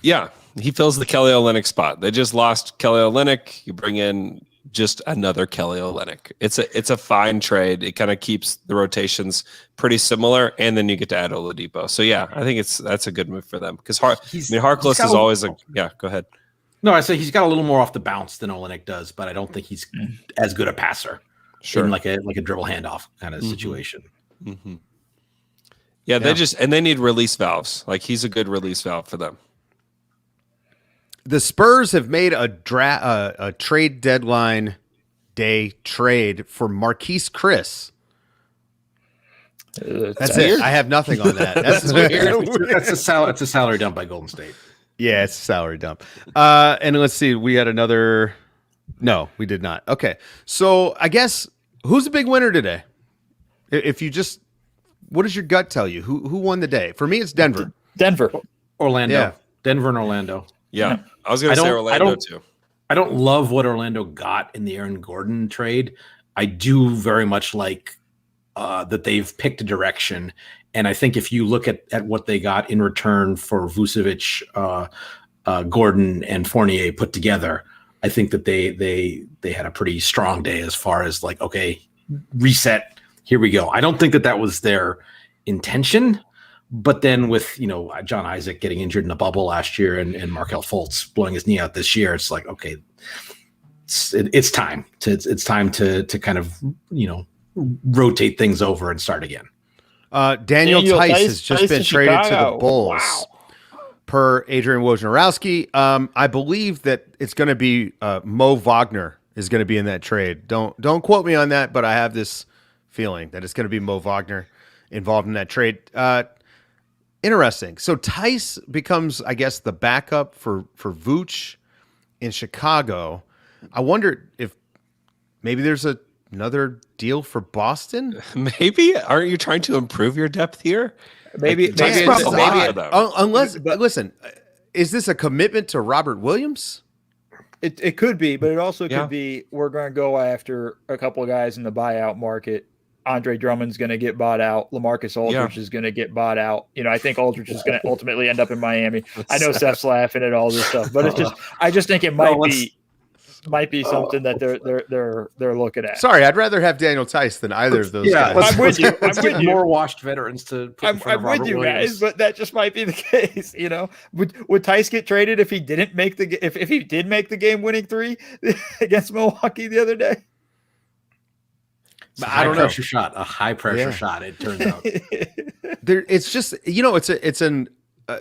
Yeah, he fills the Kelly Olynyk spot. They just lost Kelly Olynyk. You bring in just another Kelly Olynyk. It's a fine trade. It kind of keeps the rotations pretty similar, and then you get to add Oladipo. So yeah, I think that's a good move for them because Harkless is always go ahead. No, I say he's got a little more off the bounce than Olynyk does, but I don't think he's as good a passer. Sure, in like a dribble handoff kind of situation. Mm-hmm. Yeah, they need release valves. Like he's a good release valve for them. The Spurs have made a trade deadline day trade for Marquise Chris. That's it. I have nothing on that. That's weird. It's a salary dump by Golden State. Yeah, it's a salary dump. And let's see, we had another. No, we did not. Okay, so I guess who's the big winner today? If you just, what does your gut tell you? Who won the day? For me, it's Denver. Orlando. Yeah. Denver and Orlando. Yeah, I was going to say Orlando too. I don't love what Orlando got in the Aaron Gordon trade. I do very much like that they've picked a direction. And I think if you look at what they got in return for Vucevic, Gordon, and Fournier put together, I think that they had a pretty strong day as far as like, okay, reset, here we go. I don't think that was their intention. But then with, John Isaac getting injured in the bubble last year and Markelle Fultz blowing his knee out this year, it's like, okay, it's time to kind of, rotate things over and start again. Daniel Tice has just been traded to the Bulls per Adrian Wojnarowski. I believe that it's going to be Mo Wagner is going to be in that trade. Don't quote me on that, but I have this feeling that it's going to be Mo Wagner involved in that trade. Interesting. So Tice becomes, I guess, the backup for Vooch in Chicago. I wonder if maybe there's another deal for Boston. Maybe. Aren't you trying to improve your depth here? Unless, listen, is this a commitment to Robert Williams? It could be, but it also could be we're going to go after a couple of guys in the buyout market. Andre Drummond's going to get bought out. Lamarcus Aldridge is going to get bought out. I think Aldridge is going to ultimately end up in Miami. I know Seth's laughing at all this stuff, but I just think it might be something that they're looking at. Sorry, I'd rather have Daniel Tice than either of those guys. I'm with you. I'm with you. More washed veterans to put in front of Robert Williams. Guys, but that just might be the case. Would Tice get traded if he didn't make if he did make the game-winning 3 against Milwaukee the other day? I don't know. A high pressure shot. It turns out. It's just it's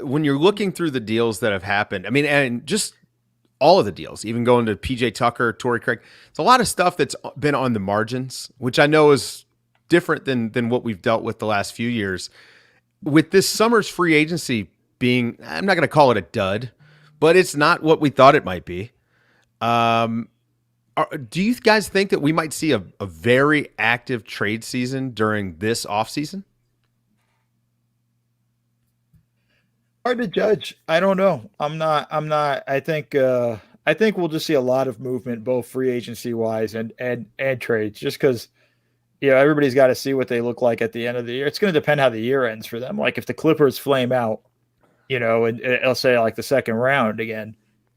when you're looking through the deals that have happened. I mean, and just all of the deals, even going to PJ Tucker, Torrey Craig. It's a lot of stuff that's been on the margins, which I know is different than what we've dealt with the last few years. With this summer's free agency being, I'm not going to call it a dud, but it's not what we thought it might be. Do you guys think that we might see a very active trade season during this offseason? Hard to judge. I don't know. I'm not. I think we'll just see a lot of movement, both free agency wise and trades, just because everybody's got to see what they look like at the end of the year. It's going to depend how the year ends for them. Like if the Clippers flame out, and I'll say like the second round again.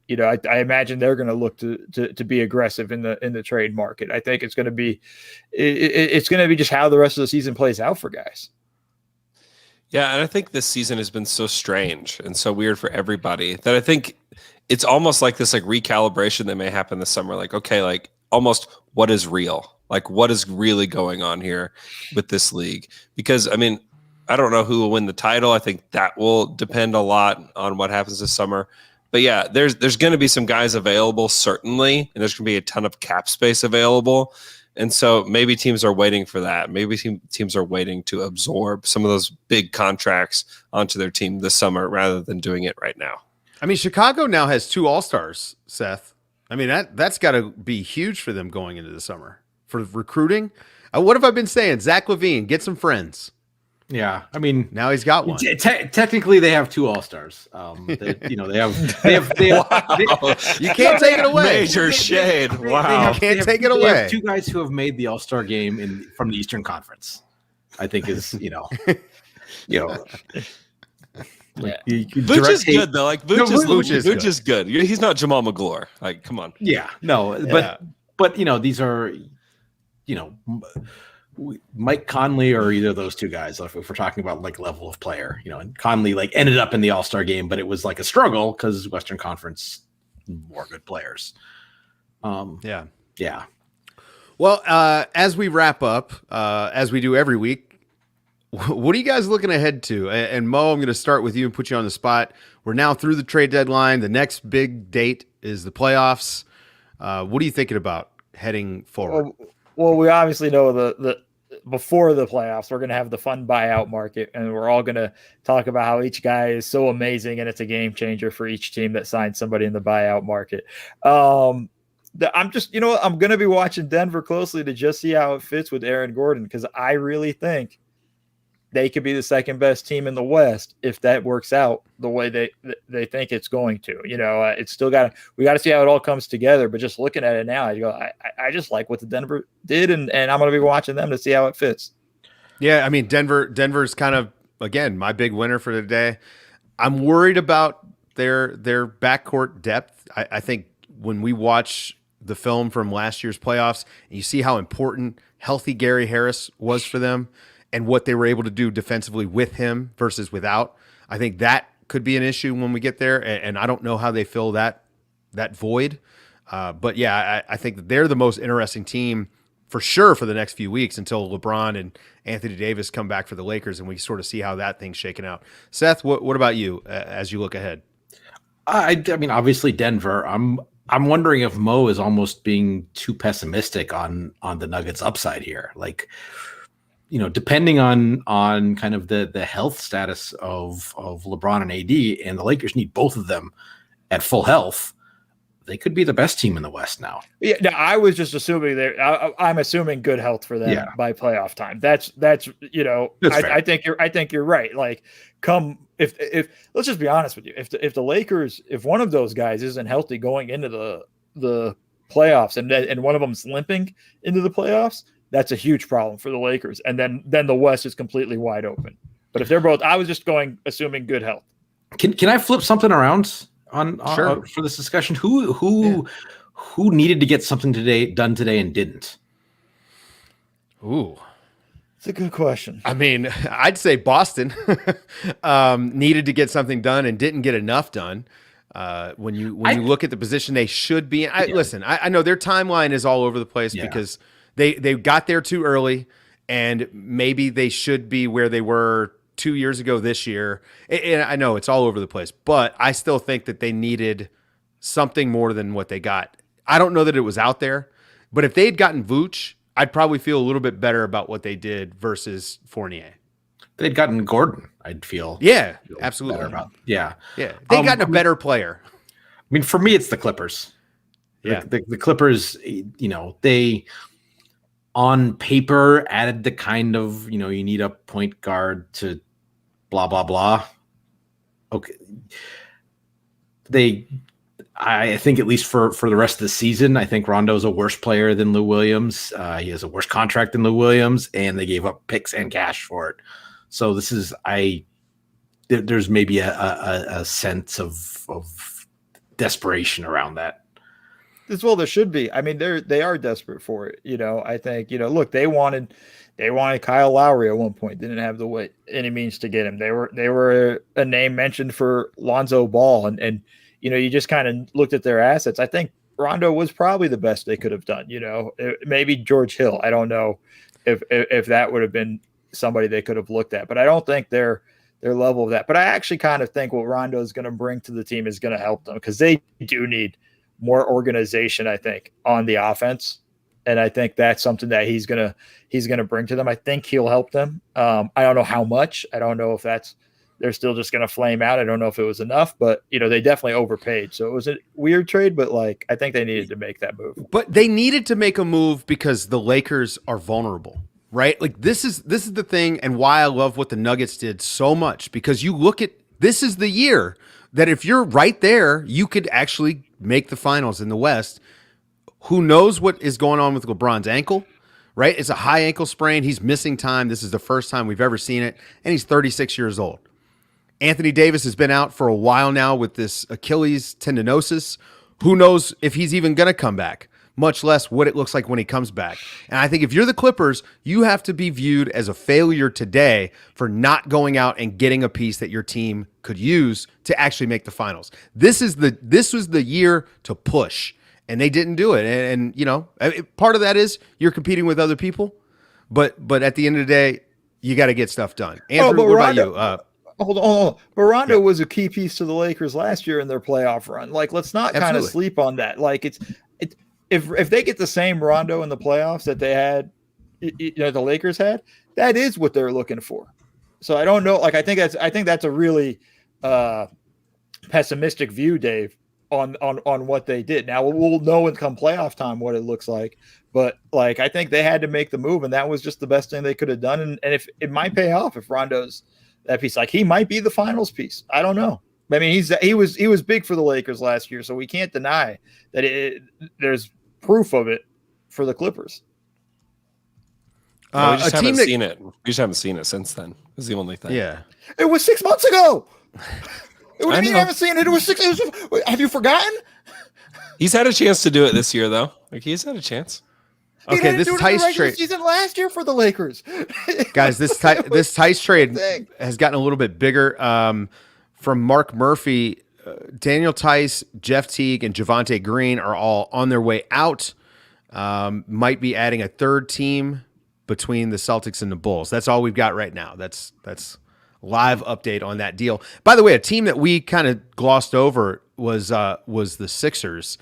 I imagine they're going to look to be aggressive in the trade market. I think it's going to be just how the rest of the season plays out for guys. Yeah, and I think this season has been so strange and so weird for everybody that I think it's almost like this recalibration that may happen this summer. Like, okay, like almost what is real? Like what is really going on here with this league? Because I mean, I don't know who will win the title. I think that will depend a lot on what happens this summer. But yeah, there's going to be some guys available, certainly, and there's going to be a ton of cap space available. And so maybe teams are waiting for that. Maybe teams are waiting to absorb some of those big contracts onto their team this summer rather than doing it right now. I mean, Chicago now has 2 All-Stars, Seth. I mean, that's got to be huge for them going into the summer for recruiting. What have I been saying? Zach LaVine, get some friends. Yeah, I mean, now he's got one. Technically, they have 2 All-Stars. They have you can't take it away. Major shade. Wow, you can't take it away. They have 2 guys who have made the All-Star game from the Eastern Conference. I think is Vooch is good though. Like Vooch is good. He's not Jamal McGlure. Like, come on. Yeah, no, but these are Mike Conley or either of those 2 guys. If we're talking about like level of player, and Conley like ended up in the All-Star game, but it was like a struggle because Western Conference more good players. Yeah. Well, as we wrap up, as we do every week, what are you guys looking ahead to? And Mo, I'm going to start with you and put you on the spot. We're now through the trade deadline. The next big date is the playoffs. What are you thinking about heading forward? Well, we obviously know the before the playoffs, we're going to have the fun buyout market, and we're all going to talk about how each guy is so amazing and it's a game changer for each team that signs somebody in the buyout market. I'm just, I'm going to be watching Denver closely to just see how it fits with Aaron Gordon, because I really think they could be the second best team in the West if that works out the way they think it's going to. It's still we got to see how it all comes together. But just looking at it now, I just like what the Denver did, and I'm going to be watching them to see how it fits. Yeah, I mean, Denver's kind of, again, my big winner for the day. I'm worried about their backcourt depth. I think when we watch the film from last year's playoffs, and you see how important healthy Gary Harris was for them, and what they were able to do defensively with him versus without, I think that could be an issue when we get there. And I don't know how they fill that void. But yeah, I think that they're the most interesting team for sure for the next few weeks until LeBron and Anthony Davis come back for the Lakers, and we sort of see how that thing's shaking out. Seth, what about you as you look ahead? I mean, obviously Denver. I'm wondering if Mo is almost being too pessimistic on the Nuggets' upside here. Like, depending on kind of the health status of LeBron and AD, and the Lakers need both of them at full health, they could be the best team in the West now. Yeah, no, I was just assuming I'm assuming good health for them by playoff time. That's I think you're right. Like, if let's just be honest with you, if the Lakers, if one of those guys isn't healthy going into the playoffs, and one of them's limping into the playoffs, that's a huge problem for the Lakers. And then the West is completely wide open. But if they're both, I was just assuming good health. Can I flip something around on sure. For this discussion? Who needed to get something done today and didn't? Ooh, it's a good question. I mean, I'd say Boston needed to get something done and didn't get enough done. When you look at the position they should be in, listen, I know their timeline is all over the place because they got there too early, and maybe they should be where they were 2 years ago this year. And I know it's all over the place, but I still think that they needed something more than what they got. I don't know that it was out there, but if they'd gotten Vooch, I'd probably feel a little bit better about what they did versus Fournier. They'd gotten Gordon, I'd feel. Yeah, absolutely. Better about. Yeah. They'd gotten a better player. I mean, for me, it's the Clippers. Yeah. The Clippers, they on paper added the kind of, you need a point guard to blah, blah, blah. Okay. I think at least for the rest of the season, I think Rondo's a worse player than Lou Williams. He has a worse contract than Lou Williams, and they gave up picks and cash for it. So this is, there's maybe a sense of desperation around that. As well, there should be. I mean, they are desperate for it. I think, look, they wanted Kyle Lowry at one point, didn't have the way any means to get him. They were a name mentioned for Lonzo Ball, and you just kind of looked at their assets. I think Rondo was probably the best they could have done. Maybe George Hill. I don't know if that would have been somebody they could have looked at, but I don't think their level of that. But I actually kind of think what Rondo is going to bring to the team is going to help them, because they do need more organization, I think, on the offense. And I think that's something that he's gonna bring to them. I think he'll help them. I don't know how much. I don't know if that's they're still just going to flame out. I don't know if it was enough, but they definitely overpaid. So it was a weird trade, but I think they needed to make that move. But they needed to make a move because the Lakers are vulnerable, right? This is the thing, and why I love what the Nuggets did so much, because you look at this is the year that if you're right there, you could actually make the finals in the West. Who knows what is going on with LeBron's ankle, right? It's a high ankle sprain. He's missing time. This is the first time we've ever seen it, and he's 36 years old. Anthony Davis has been out for a while now with this Achilles tendinosis. Who knows if he's even going to come back, much less what it looks like when he comes back. And I think if you're the Clippers, you have to be viewed as a failure today for not going out and getting a piece that your team could use to actually make the finals. This was the year to push, and they didn't do it. And part of that is you're competing with other people, but at the end of the day, you got to get stuff done. Andrew, what about you? Hold on. But Rondo was a key piece to the Lakers last year in their playoff run. Let's not kind of sleep on that. If they get the same Rondo in the playoffs that they had, the Lakers had, that is what they're looking for. So I don't know. I think that's a really pessimistic view, Dave, on what they did. Now we'll know when come playoff time what it looks like. But I think they had to make the move, and that was just the best thing they could have done. And if it might pay off if Rondo's that piece, he might be the finals piece. I don't know. I mean, he was big for the Lakers last year, so we can't deny that there's proof of it for the Clippers. We just haven't seen it. We just haven't seen it since then. Is the only thing. Yeah, it was 6 months ago. What do you mean you haven't seen it? It was 6. Have you forgotten? He's had a chance to do it this year, though. He's had a chance. Okay, this Tice trade season last year for the Lakers, guys. This Tice trade has gotten a little bit bigger. From Mark Murphy, Daniel Tice, Jeff Teague, and Javante Green are all on their way out. Might be adding a third team between the Celtics and the Bulls. That's all we've got right now. That's live update on that deal. By the way, a team that we kind of glossed over was the Sixers,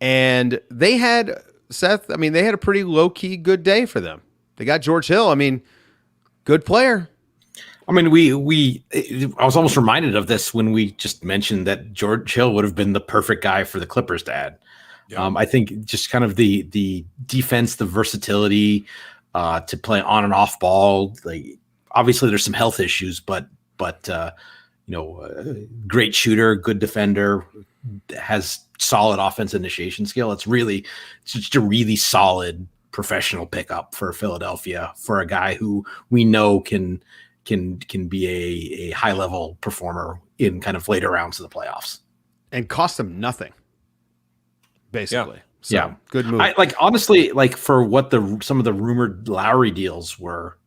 and they had. Seth, they had a pretty low-key good day for them. They got George Hill. Good player. I was almost reminded of this when we just mentioned that George Hill would have been the perfect guy for the Clippers to add. Yeah. I think just kind of the defense, the versatility to play on and off ball. Obviously there's some health issues, but great shooter, good defender, has solid offense initiation skill. It's just a really solid professional pickup for Philadelphia, for a guy who we know can be a high level performer in kind of later rounds of the playoffs, and cost them nothing, basically. Yeah. So, yeah, good move. Honestly, for what some of the rumored Lowry deals were,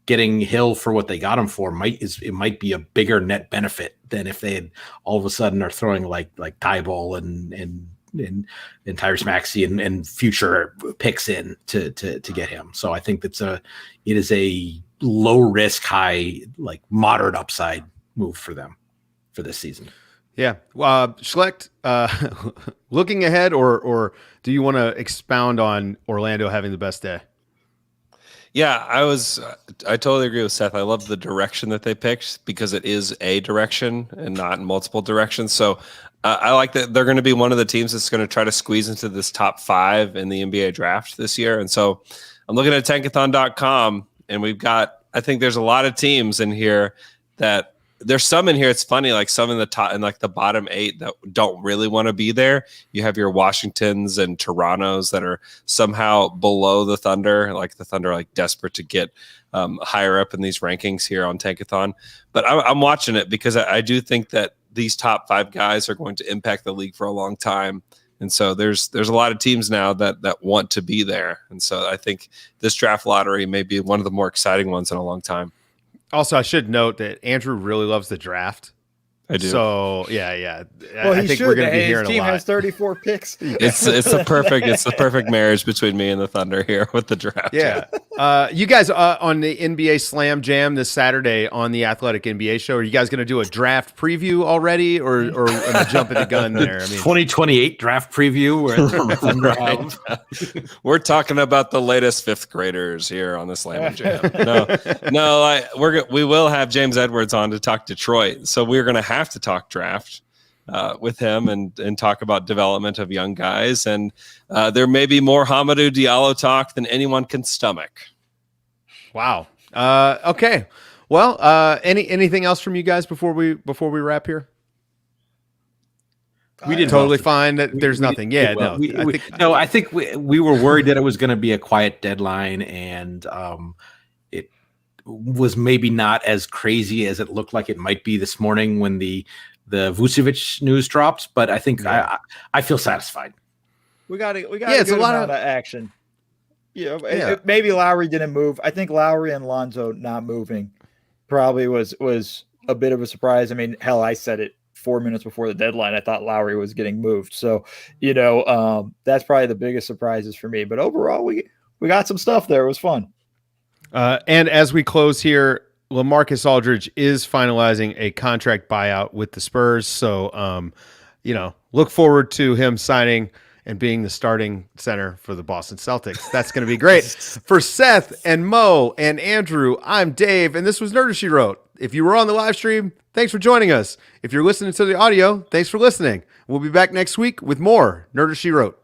getting Hill for what they got him for might be a bigger net benefit than if they had all of a sudden are throwing like Tybal and Tyrese Maxey and future picks in to get him. So I think it is a low risk, high, moderate upside move for them for this season. Yeah. Schlecht, looking ahead, or do you want to expound on Orlando having the best day? Yeah, I totally agree with Seth. I love the direction that they picked because it is a direction and not multiple directions. So I like that they're going to be one of the teams that's going to try to squeeze into this top 5 in the NBA draft this year. And so I'm looking at tankathon.com, and I think there's a lot of teams in here that there's some in here. It's funny, some in the top and the bottom 8 that don't really want to be there. You have your Washingtons and Torontos that are somehow below the Thunder, the Thunder desperate to get higher up in these rankings here on Tankathon. But I'm watching it because I do think that these top 5 guys are going to impact the league for a long time. And so there's a lot of teams now that want to be there. And so I think this draft lottery may be one of the more exciting ones in a long time. Also, I should note that Andrew really loves the draft. I do. So yeah. Well, I think we're going to be His hearing a team lot. has 34 picks. It's the perfect marriage between me and the Thunder here with the draft. Yeah. You guys on the NBA Slam Jam this Saturday on the Athletic NBA show, are you guys going to do a draft preview already, or am I jumping the gun there? I mean, 2028 draft preview where the Thunder have We're talking about the latest fifth graders here on the Slam Jam. No, we will have James Edwards on to talk Detroit, so we're going to have to talk draft with him and talk about development of young guys, and there may be more Hamidou Diallo talk than anyone can stomach. wow. Okay. Well, anything else from you guys before we wrap here? we did Totally well. fine. That there's We nothing. did Yeah. well. I think we were worried that it was going to be a quiet deadline, and it was maybe not as crazy as it looked like it might be this morning when the Vucevic news dropped. But I think I feel satisfied. We got Yeah, a it's good a lot amount of action. Maybe Lowry didn't move. I think Lowry and Lonzo not moving probably was a bit of a surprise. I mean, hell, I said it 4 minutes before the deadline. I thought Lowry was getting moved. So, that's probably the biggest surprises for me. But overall, we got some stuff there. It was fun. And as we close here, Lamarcus Aldridge is finalizing a contract buyout with the Spurs. So, look forward to him signing and being the starting center for the Boston Celtics. That's going to be great. For Seth and Mo and Andrew, I'm Dave, and this was Nerder She Wrote. If you were on the live stream, thanks for joining us. If you're listening to the audio, thanks for listening. We'll be back next week with more Nerder She Wrote.